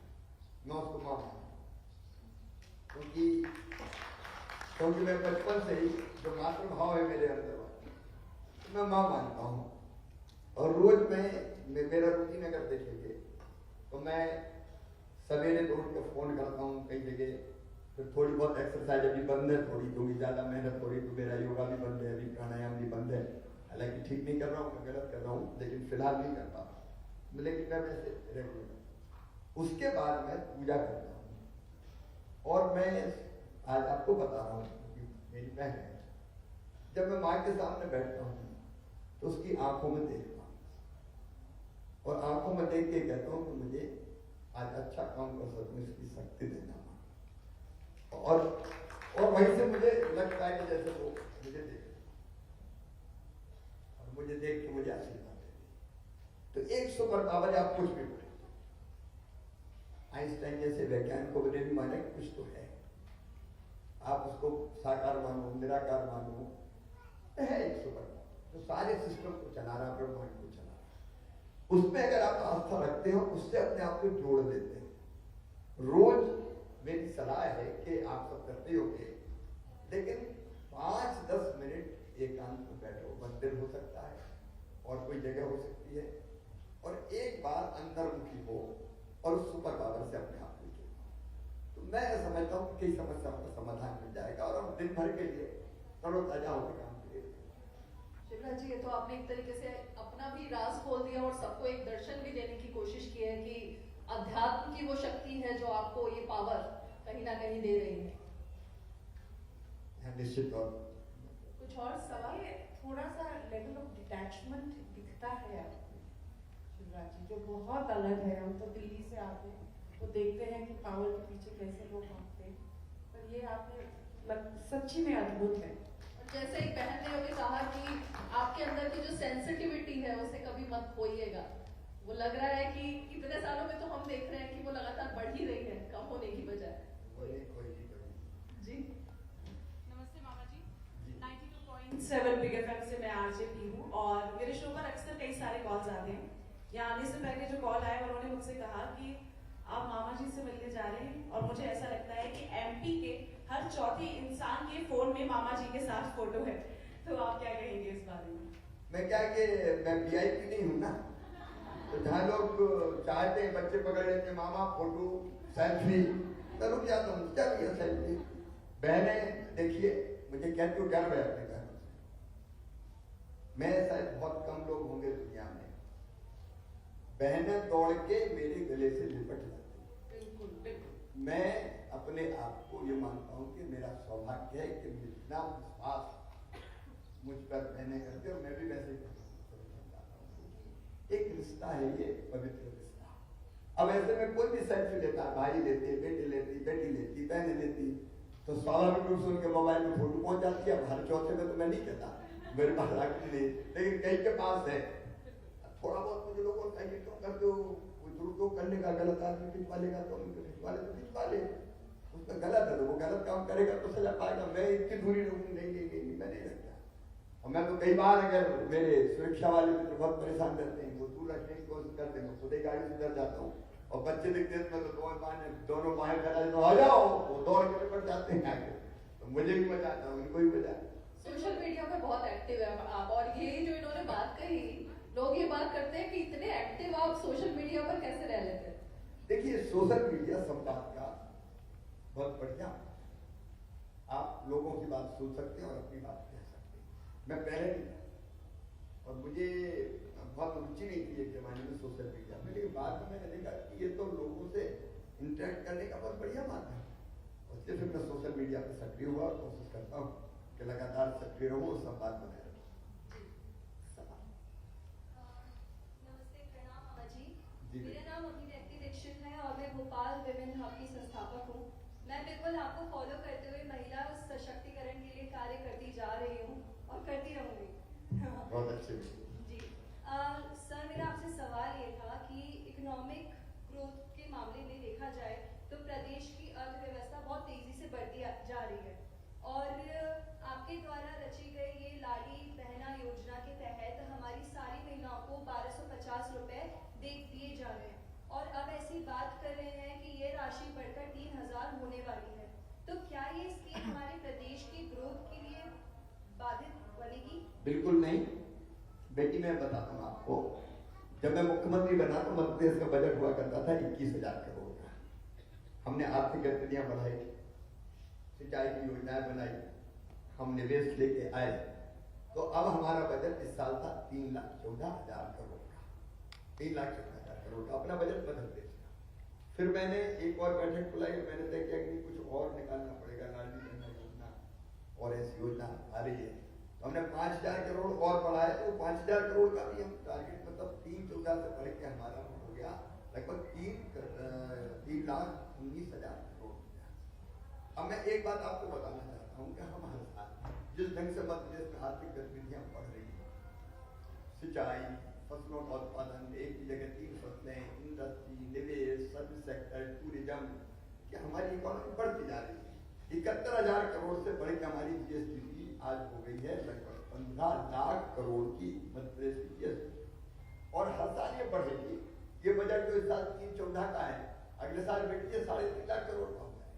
मैं उसको मानता हूं, क्योंकि मैं बचपन से ही जो मातृभाव है मेरे अंदर, मैं मां मानता हूं। और रोज मेरा रूटीन अगर देखेंगे तो मैं सवेरे दौड़ के फोन करता हूँ कई जगह, फिर थोड़ी बहुत एक्सरसाइज अभी बंद है, थोड़ी क्योंकि ज्यादा मेहनत हो रही, तो मेरा योगा भी बंद है, अभी प्राणायाम भी बंद है, हालांकि ठीक नहीं कर रहा हूँ, मैं गलत कर रहा हूँ, लेकिन फिलहाल नहीं कर पा रहा, लेकिन मैं वैसे रेगुलर। उसके बाद मैं पूजा करता हूँ, और मैं आज आपको बता रहा हूँ कि मेरी बहन है, जब मैं माँ के सामने बैठता हूँ तो उसकी आंखों में देखता हूँ, और आंखों में देख के कहता हूँ कि मुझे आज अच्छा काम कर सकूं, इसकी शक्ति देना मां। और वहीं से मुझे लगता है कि जैसे वो मुझे देख, और मुझे देख के मुझे आशीर्वाद देते। तो एक सुपर पावर आप कुछ भी बोले, आइंस्टाइन जैसे वैज्ञानिकों ने भी माना कि कुछ तो है, आप उसको साकार मानो, निराकार मानो, है एक सुपर पावर जो सारे सिस्टम को चला रहा, ब्रह्मांड को चला रहा। उसमें अगर आप आस्था रखते हो, उससे अपने आप को जोड़ देते हैं। रोज मेरी सलाह है कि आप सब करते होंगे, लेकिन 5-10 मिनट एकांत में बैठो, मंदिर हो सकता है और कोई जगह हो सकती है, और एक बार अंतर्मुखी हो और उस सुपर पावर से अपने आप को जोड़ो। तो मैं समझता हूँ कि कई समस्याओं का समाधान मिल जाएगा, और हम दिन भर के लिए तरोताजा होकर काम करेंगे। शिवराज जी, ये तो आपने एक तरीके से अपना भी राज खोल दिया और सबको एक दर्शन भी देने की कोशिश की है कि अध्यात्म की वो शक्ति है जो आपको ये पावर कहीं ना कहीं दे रही है। निश्चित तौर कुछ और सवाल? थोड़ा सा लेवल ऑफ डिटैचमेंट दिखता है आपको शिवराज जी, जो बहुत अलग है। हम तो दिल्ली से आते हैं, तो देखते हैं कि पावर के पीछे कैसे लोग भागते हैं, पर ये आपने सच्ची में अद्भुत है। जैसे एक बहन ने अभी कहा कि आपके अंदर की जो सेंसिटिविटी है उसे कभी मत खोइएगा, वो लग रहा है कि इतने सालों में तो हम देख रहे हैं कि वो लगातार बढ़ ही रही है, कम होने की बजाय। जी नमस्ते मामा जी, 92.7 बिग एफएम से मैं आरजे पी हूँ, और मेरे शो पर अक्सर कई सारे कॉल्स आते हैं। यहाँ आने से पहले जो कॉल आया, उन्होंने मुझसे कहा कि आप मामा जी से मिलने जा रहे हैं, और मुझे ऐसा लगता है कि एमपी के हर चौथे इंसान के फोन में मामा जी के साथ फोटो है, तो आप क्या कहेंगे इस बारे में? मैं क्या कि मैं वीआईपी नहीं हूं ना, तो जहाँ लोग चाहते हैं बच्चे पकड़ लेते मामा फोटो सेल्फी, मैं रुक जाता हूँ, क्या भैया सेल्फी। बहने देखिए, मुझे कहते हो क्या मैं अपने घर मैं शायद बहुत कम लोग होंगे दुनिया में, बहनें दौड़ के मेरे गले से लिपट जाती हैं। बिल्कुल बिल्कुल। मैं अपने आप को ये मानता हूँ कि मेरा सौभाग्य है कि इतना विश्वास मुझ पर बहनें करते, और मैं भी वैसे ही एक रिश्ता है, ये पवित्र रिश्ता। अब ऐसे में कोई भी सेल्फी लेता है, भाई लेते, बेटे लेती, बेटी लेती, बहनें लेती, तो स्वाभाविक रूप से उनके मोबाइल में फोटो पहुंच जाती है। अब हर चौथे में तो मैं नहीं कहता मेरे पास आके नहीं, लेकिन कई के पास है। थोड़ा बहुत मुझे लोगों को कहिए क्यों करते हो, दुरुपयोग करने का, गलत आदमी खिंचवा लेगा तो उनको खिंचवा ले तो खिंचवा ले, उसमें गलत है तो वो गलत काम करेगा तो सजा पाएगा। मैं इतनी दूरी रहूंगी, नहीं मैं नहीं रखता। और मैं तो कई बार अगर मेरे सुरक्षा वाले मित्र बहुत परेशान करते हैं, वो दूर रखने की कोशिश करते हैं, खुद ही गाड़ी से डर जाता हूँ। और बच्चे दिखते हैं मैं तो दोनों बाएं फैला तो आ जाओ, वो दौड़ के निपट जाते हैं आगे, तो मुझे भी मजा आता है, उनको भी मजा आता है। सोशल मीडिया पे बहुत एक्टिव है आप, और ये जो इन्होंने बात कही, लोग ये बात करते हैं कि इतने एक्टिव आप सोशल मीडिया पर कैसे रह लेते हैं? देखिए, सोशल मीडिया संवाद का बहुत बढ़िया, आप लोगों की बात सुन सकते हैं और अपनी बात कह सकते हैं। मैं पहले नहीं था और मुझे बहुत रुचि नहीं थी एक जमाने में सोशल मीडिया में, लेकिन बाद में मैंने देखा कि ये तो लोगों से इंटरेक्ट करने का बहुत बढ़िया माध्यम है। और फिर मैं सोशल मीडिया पर सक्रिय हुआ और कोशिश करता हूँ कि लगातार सक्रिय रहूँ और संवाद बनाए रखूँ। नमस्ते, प्रणाम मामा जी। जी। मेरा नाम अभिव्यक्ति दीक्षित है और मैं भोपाल विमेन हब की संस्थापक हूँ। मैं बिल्कुल आपको फॉलो करते हुए महिला सशक्तिकरण के लिए कार्य करती जा रही हूँ और करती रहूंगी। बहुत अच्छे जी। सर, मेरा आपसे सवाल ये था कि इकोनॉमिक ग्रोथ के मामले में देखा जाए तो प्रदेश की अर्थव्यवस्था बहुत तेजी से बढ़ती जा रही है और आपके द्वारा रची गई ये लाड़ी बहना योजना के तहत हमारी सारी महिलाओं को 1250 रुपए दिए जा रहे हैं और अब ऐसी बात कर रहे हैं कि ये राशि बढ़कर 3000 होने वाली है। तो क्या ये स्कीम हमारे प्रदेश की ग्रोथ के लिए बाधित बनेगी? बिल्कुल नहीं बेटी, मैं बताता हूँ आपको। जब मैं मुख्यमंत्री बना तो मध्य प्रदेश का बजट हुआ करता था 21,000 करोड़ का। हमने आर्थिक गतिविधियां बढ़ाई, सिंचाई की योजनाएं बनाई, हम निवेश लेके आए, तो अब हमारा बजट इस साल था 3,14,000 करोड़ का। 3,14,000 करोड़ का अपना बजट मध्य प्रदेश का। फिर मैंने एक और बैठक बुलाई, मैंने तय किया कि कुछ और निकालना पड़ेगा, लाडली बहना योजना और ऐसी योजना आ रही है, तो हमने 5,000 करोड़ और बढ़ाया। तो 5,000 करोड़ का भी हम टारगेट, मतलब 3,14,000 से बढ़ के हमारा हो गया लगभग 3,19,000 करोड़। अब मैं एक बात आपको बताना चाहता हूँ कि हम हर साल जिस ढंग से मध्य प्रदेश में आर्थिक गतिविधियां बढ़ रही हैं, सिंचाई, फसलों का उत्पादन, एक की जगह 3 फसलें, इंडस्ट्री, निवेश, सर्विस सेक्टर, टूरिज्म, कि हमारी इकोनॉमी बढ़ती जा रही है। 71,000 करोड़ से बढ़ के हमारी जीएसटी आज हो गई है लगभग 15 लाख करोड़ की मध्य प्रदेश की जीएसटी, और हर साल ये बढ़ेगी। ये बजट जो इस साल 3,14,000 का है, अगले साल बेटिए 3.5 लाख करोड़ का हो जाए,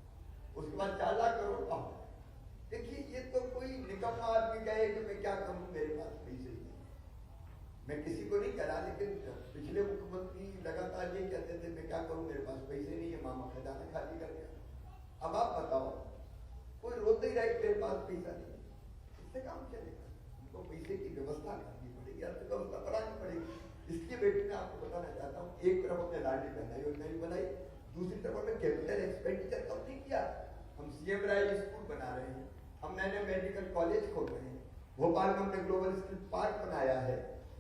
उसके बाद 4 लाख करोड़ का हो जाए। देखिए, ये तो कोई निकम्मा आदमी कहे कि मैं क्या करूं, मेरे पास पैसे ही नहीं। मैं किसी को नहीं कह रहा, लेकिन पिछले मुख्यमंत्री लगातार ये कहते थे मैं क्या करूं, मेरे पास पैसे नहीं है, मामा खजाना खाली कर गया। अब आप बताओ, कोई रोते ही रहे मेरे पास पैसा नहीं, इससे काम चलेगा? उनको पैसे की व्यवस्था करनी पड़ेगी, अर्थव्यवस्था बढ़ानी पड़ेगी। इसलिए बेटी मैं आपको बताना चाहता हूँ, एक तरफ हमने लाडली बहना योजना भी बनाई, दूसरी तरफ हमने कैपिटल एक्सपेंडिचर कम नहीं किया। हम सीएम राय स्कूल बना रहे हैं, हम नए मेडिकल कॉलेज खोल रहे हैं, भोपाल में हमने ग्लोबल स्किल पार्क बनाया है,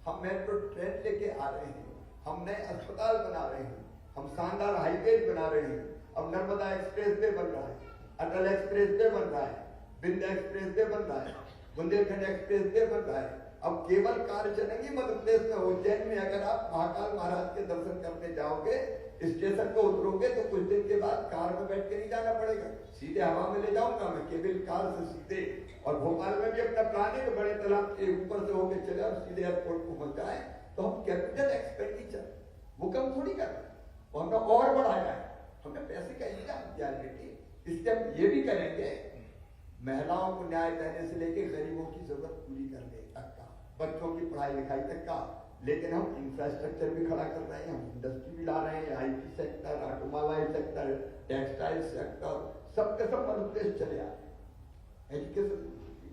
हम मेट्रो ट्रेन लेके आ रहे हैं, हम नए अस्पताल बना रहे हैं, हम शानदार हाईवे बना रहे हैं, अब नर्मदा एक्सप्रेस वे बन रहा है, अटल एक्सप्रेस वे बन रहा है, विंध्य एक्सप्रेस वे बन रहा है, बुंदेलखंड एक्सप्रेस वे बन रहा है। अब केवल कार चलेंगी मध्य प्रदेश में। उज्जैन में अगर आप महाकाल महाराज के दर्शन करने जाओगे, स्टेशन पे उतरोगे तो कुछ दिन के बाद कार में बैठ के नहीं जाना पड़ेगा, सीधे हवा में ले जाऊंगा मैं केवल कार से सीधे। और भोपाल में भी अपना प्लान है कि बड़े तालाब के ऊपर से होकर चले और सीधे एयरपोर्ट को पहुंच जाए। तो हम कैपिटल एक्सपेंडिचर वो कम थोड़ी कर रहे हैं, वो हमने और बढ़ाया है, हमने पैसे का इंतजाम किया बेटी। इससे हम ये भी करेंगे, महिलाओं को न्याय देने से लेकर गरीबों की जरूरत पूरी करने तक का, बच्चों की पढ़ाई लिखाई तक का। लेकिन हम इंफ्रास्ट्रक्चर भी खड़ा कर रहे हैं, हम इंडस्ट्री भी ला रहे हैं, IT sector, automobile sector, textile sector, सबके सब मध्य प्रदेश चले आ रहे हैं। एजुकेशन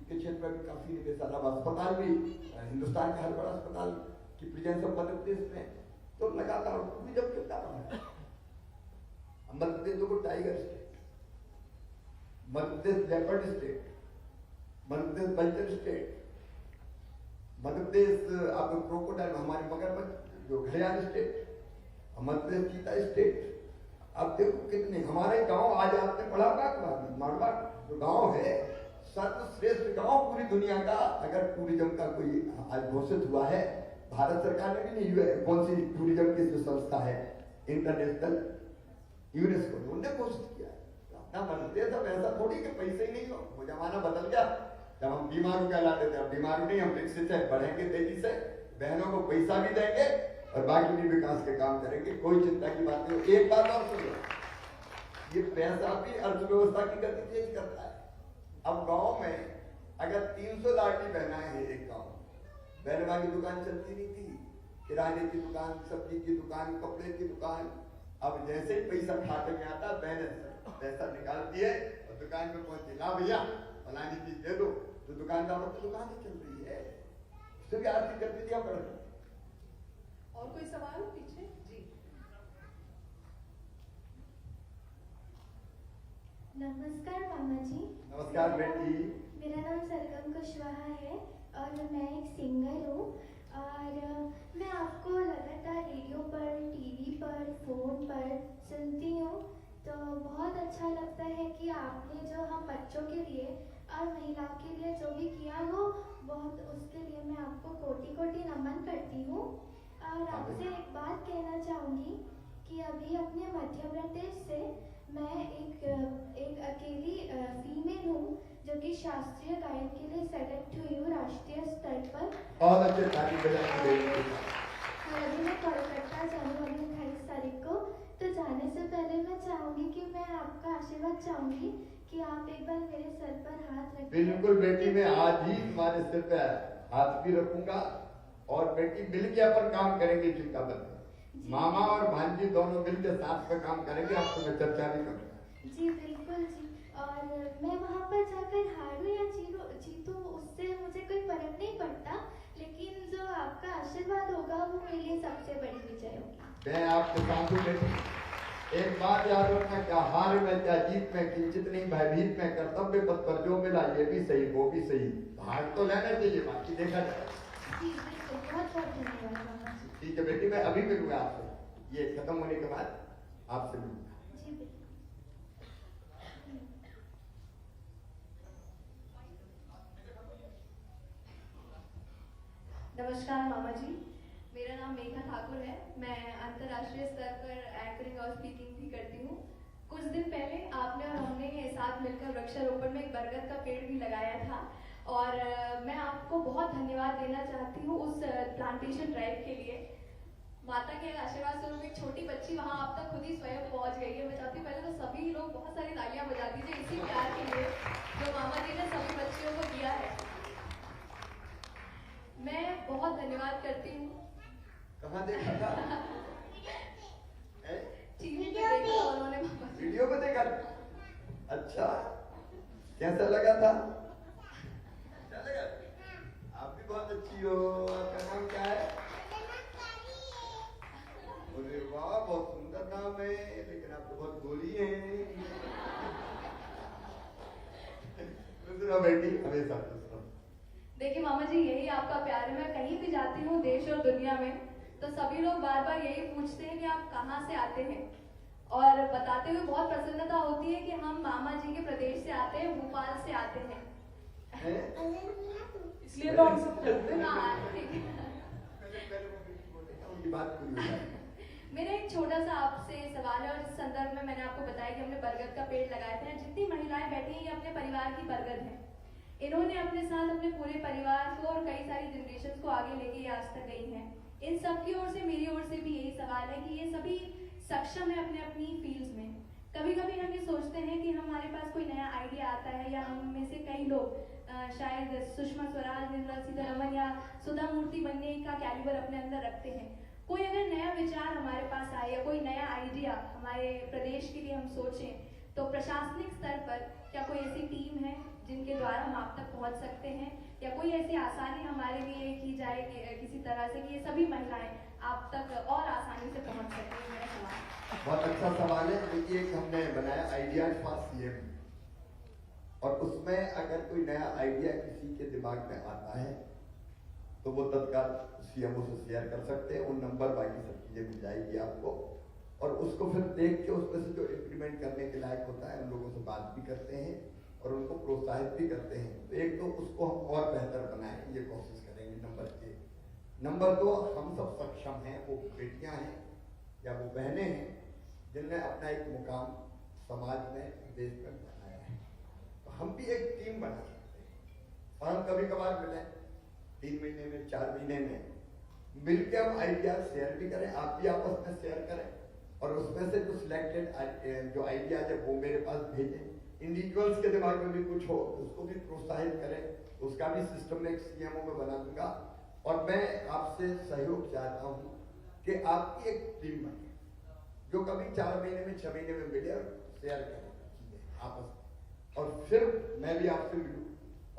के क्षेत्र में भी काफी निवेश आ रहा, अस्पताल भी हिंदुस्तान का हर बड़ा अस्पताल की प्रेजेंस ऑफ मध्य प्रदेश में, तो लगातार टूरिज्म कितना बढ़ा है। मध्य प्रदेश को tiger state, Madhya Pradesh leopard state, Madhya Pradesh बल्चर state, Madhya Pradesh अब क्रोकोडाइल हमारे मगरमच्छ जो घड़ियाल स्टेट, मध्य प्रदेश जीता स्टेट। अब देखो कितने हमारे गांव, आज आपने पढ़ा होगा मारवाड़ जो गांव है सर्वश्रेष्ठ गांव पूरी दुनिया का, अगर टूरिज्म का कोई आज घोषित हुआ है, भारत सरकार ने भी नहीं हुआ है, कौन सी टूरिज्म की जो संस्था है इंटरनेशनल यूनेस्को ने उन्होंने घोषित किया है। अपना बनते सब ऐसा थोड़ी कि पैसे ही नहीं हो, वो जमाना बदल गया। जब हम बीमारू कहलाते थे, अब बीमारू नहीं, हम विकसित है, बढ़ेंगे तेजी से, बहनों को पैसा भी देंगे और बाकी भी विकास के काम करेंगे, कोई चिंता की बात नहीं। एक बात और सुनो, ये पैसा भी अर्थव्यवस्था की गति तेज करता है। अब गांव में अगर 300 लाडली बहनाएं हैं एक गांव, बहनों की दुकान चलती नहीं थी, किराने की दुकान, सब्जी की दुकान, कपड़े की दुकान, अब जैसे ही पैसा खाते में आता बहन पैसा निकालती है और दुकान में पहुंची, ला भैया फलानी चीज दे दो, तो दुकानदारों की दुकान ही चल रही है, उससे भी आर्थिक गतिविधियां बढ़ रही। और कोई सवाल पीछे? जी नमस्कार मामा जी। नमस्कार बेटी। मेरा नाम सरगम कुशवाहा है और मैं एक सिंगर हूँ और मैं आपको लगातार रेडियो पर, टीवी पर, फोन पर सुनती हूँ, तो बहुत अच्छा लगता है कि आपने जो हम बच्चों के लिए और महिलाओं के लिए जो भी किया हो, बहुत उसके लिए मैं आपको कोटि कोटि नमन करती हूँ। और आपसे एक बात कहना चाहूँगी कि अभी अपने मध्य प्रदेश से मैं एक अकेली फीमेल हूँ जो कि शास्त्रीय गायन के लिए सेलेक्ट हुई हूँ राष्ट्रीय स्तर पर। और अच्छे ताली बजाने अभी मैं कोलकाता जाने वाली हूँ 28 तारीख को, तो जाने से पहले मैं चाहूँगी कि मैं आपका आशीर्वाद चाहूँगी कि आप एक बार मेरे सर पर हाथ रखें। बिल्कुल बेटी, मैं आज ही तुम्हारे सिर पे हाथ भी रखूंगा और बेटी मिल के अपन काम करेंगे, चिंता मत। मामा और भांजी दोनों मिलकर साथ में काम करेंगे, आपको मैं चर्चा भी करूंगा। जी बिल्कुल जी, और मैं वहाँ पर जाकर हारूं या जीतूं उससे मुझे कोई फर्क नहीं पड़ता, लेकिन जो आपका आशीर्वाद होगा वो मेरे लिए सबसे बड़ी विजय होगी। मैं आपके साथ हूँ बेटी। एक बात याद रखना, क्या हार में क्या जीत में किंचित नहीं भयभीत में, कर्तव्य पथ पर जो मिला ये भी सही वो भी सही, भाग तो लेना चाहिए, बाकी देखा जाए। जी बिल्कुल, बहुत बहुत धन्यवाद मामा जी। ठीक है बेटी, मैं अभी मिलूंगा आपसे, ये खत्म होने के बाद आपसे मिलूंगा। जी बिल्कुल। नमस्कार मामा जी, मेरा नाम मेघा ठाकुर है। मैं अंतर्राष्ट्रीय स्तर पर एंकरिंग और स्पीकिंग भी करती हूँ। कुछ दिन पहले आपने और हमने साथ मिलकर वृक्षारोपण में एक बरगद का पेड़ भी लगाया था और मैं आपको बहुत धन्यवाद देना चाहती हूँ उस प्लांटेशन ड्राइव के लिए। माता के आशीर्वाद स्वरूप एक छोटी बच्ची वहाँ आप तक खुद ही स्वयं पहुँच गई है। मैं चाहती हूँ पहले तो सभी लोग बहुत सारी तालियां बजा दीजिए इसी प्यार के लिए जो मामा जी ने सभी बच्चियों को दिया है। मैं बहुत धन्यवाद करती हूँ। कहाँ देखा था? टीवी पे देखा था उन्होंने मामा जी। वीडियो में देखा? अच्छा, कैसा लगा था? क्या लगा? आप भी बहुत अच्छी हो। आपका नाम क्या है? अरे वाह, बहुत सुंदर नाम है, लेकिन आप तो बहुत गोरी हैं। दूसरा बेटी हमेशा दूसरा। देखिए मामा जी, यही आपका प्यार है। मैं कहीं भी जाती हूँ देश और दुनिया में, तो सभी लोग बार बार यही पूछते हैं कि आप कहाँ से आते हैं, और बताते हुए बहुत प्रसन्नता होती है कि हम मामा जी के प्रदेश से आते हैं, भोपाल से आते हैं। इसलिए तो हम सब करते हैं। हाँ, ठीक है। उनकी बात पूरी हो जाए। मेरा एक छोटा सा आपसे सवाल है और इस संदर्भ में मैंने आपको बताया कि हमने बरगद का पेड़ लगाए थे। जितनी महिलाएं बैठी हैं ये अपने परिवार की बरगद हैं। इन्होंने अपने साथ अपने पूरे परिवार को और कई सारी जनरेशन को आगे लेके आज तक गई हैं। इन सब की ओर से मेरी ओर से भी यही सवाल है कि ये सभी सक्षम है अपने अपनी फील्ड्स में। कभी कभी हम ये सोचते हैं कि हमारे पास कोई नया आइडिया आता है, या हम में से कई लोग शायद सुषमा स्वराज, निर्मला सीतारमण या सुधा मूर्ति बनने का कैलिबर अपने अंदर रखते हैं। कोई अगर नया विचार हमारे पास आए या कोई नया आइडिया हमारे प्रदेश के लिए हम सोचें, तो प्रशासनिक स्तर पर क्या कोई ऐसी टीम है जिनके द्वारा हम आप तक पहुंच सकते हैं, या कोई ऐसी आसानी हमारे लिए की जाए किसी तरह से कि ये सभी महिलाएं आप तक और आसानी से पहुंच सकें? मेरा सवाल। बहुत अच्छा सवाल है। देखिए, एक हमने बनाया आइडियाज फॉर सीएम, और उसमें अगर कोई नया आइडिया किसी के दिमाग में आता है तो वो तत्काल सीएमओ से शेयर कर सकते हैं, उन नंबर बाकी सब चीजें मिल जाएगी आपको, और उसको फिर देख के उसमें से जो इम्प्लीमेंट करने के लायक होता है उन लोगों से बात भी करते हैं और उनको प्रोत्साहित भी करते हैं। तो एक तो उसको हम और बेहतर बनाएं, ये कोशिश करेंगे। नंबर 1। नंबर 2, हम सब सक्षम हैं, वो बेटियां हैं या वो बहनें हैं जिनने अपना एक मुकाम समाज में, देश में बनाया है। तो हम भी एक टीम बना सकते हैं और हम कभी कभार मिलें 3 महीने में, 4 महीने में मिलकर हम आइडिया शेयर भी करें, आप भी आपस में शेयर करें और उसमें से जो सिलेक्टेड जो आइडियाज है वो मेरे पास भेजें। इंडिविजुअल्स के दिमाग में भी कुछ हो उसको भी प्रोत्साहित करें, उसका भी सिस्टम में एक सीएमओ में बना दूंगा। और मैं आपसे सहयोग चाहता हूँ कि आपकी एक टीम बने जो कभी 4 महीने में, 6 महीने में मिले और शेयर करें चीजें आपस में, और फिर मैं भी आपसे मिलूँ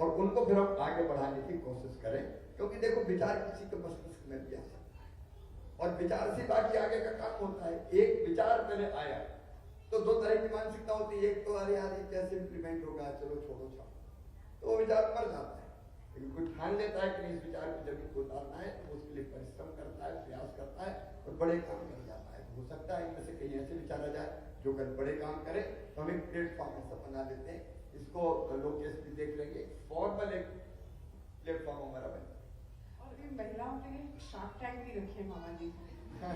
और उनको फिर हम आगे बढ़ाने की कोशिश करें। क्योंकि देखो विचार किसी के मस्तिष्क में भी आ सकता है और विचार से बाकी आगे का काम होता है। एक विचार पहले आया तो 2 तरह की मानसिकता होती है, एक तो अरे यार ये कैसे इम्प्लीमेंट होगा, चलो छोड़ो छाड़ो, तो वो विचार मर जाता है। लेकिन कोई ठान लेता है कि नहीं इस विचार को जमीन को उतारना है तो उसके लिए परिश्रम करता है, प्रयास करता है और बड़े काम कर जाता है। हो सकता है इनमें से कहीं ऐसे विचार आ जाए जो कल बड़े काम करे, तो हम एक प्लेटफॉर्म ऐसा बना देते हैं, इसको लोकेश भी देख लेंगे, फॉर्मल एक प्लेटफॉर्म हमारा बने। और ये महिलाओं के लिए शार्क टैंक भी रखिए मामा जी,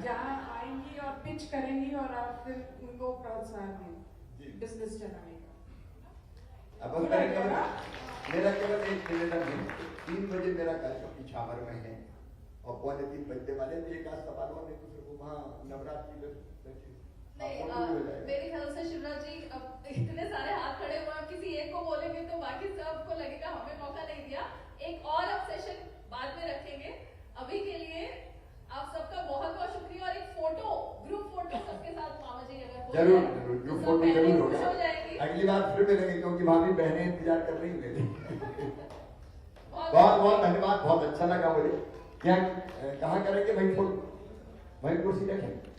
जहाँ आएंगी और पिच करेंगी और आप फिर उनको प्रोत्साहन दें बिजनेस चलाने का। अब मेरा केवल एक निवेदन है, 3 बजे मेरा कार्यक्रम पिछावर में है और 2:45 बजने वाले, तो एक आध सवाल और दूसरे को वहाँ नवरात्रि में नहीं, मेरे ख्याल से शिवराज जी अब इतने सारे हाथ खड़े हुए हैं, किसी एक को बोलेंगे तो बाकी सबको लगेगा हमें मौका नहीं दिया। एक और अब सेशन बाद में रखेंगे। अभी के लिए आप सबका बहुत बहुत शुक्रिया और एक फोटो, ग्रुप फोटो सबके साथ मामा जी अगर जरूर ग्रुप फोटो जरूर होगा, हो जाएगी। अगली बार फिर मिलेंगे क्योंकि भाभी बहनें इंतजार कर रही हैं। बहुत बहुत धन्यवाद, बहुत अच्छा लगा मुझे। क्या कहाँ करेंगे भाई, फोटो वही कुर्सी रखें।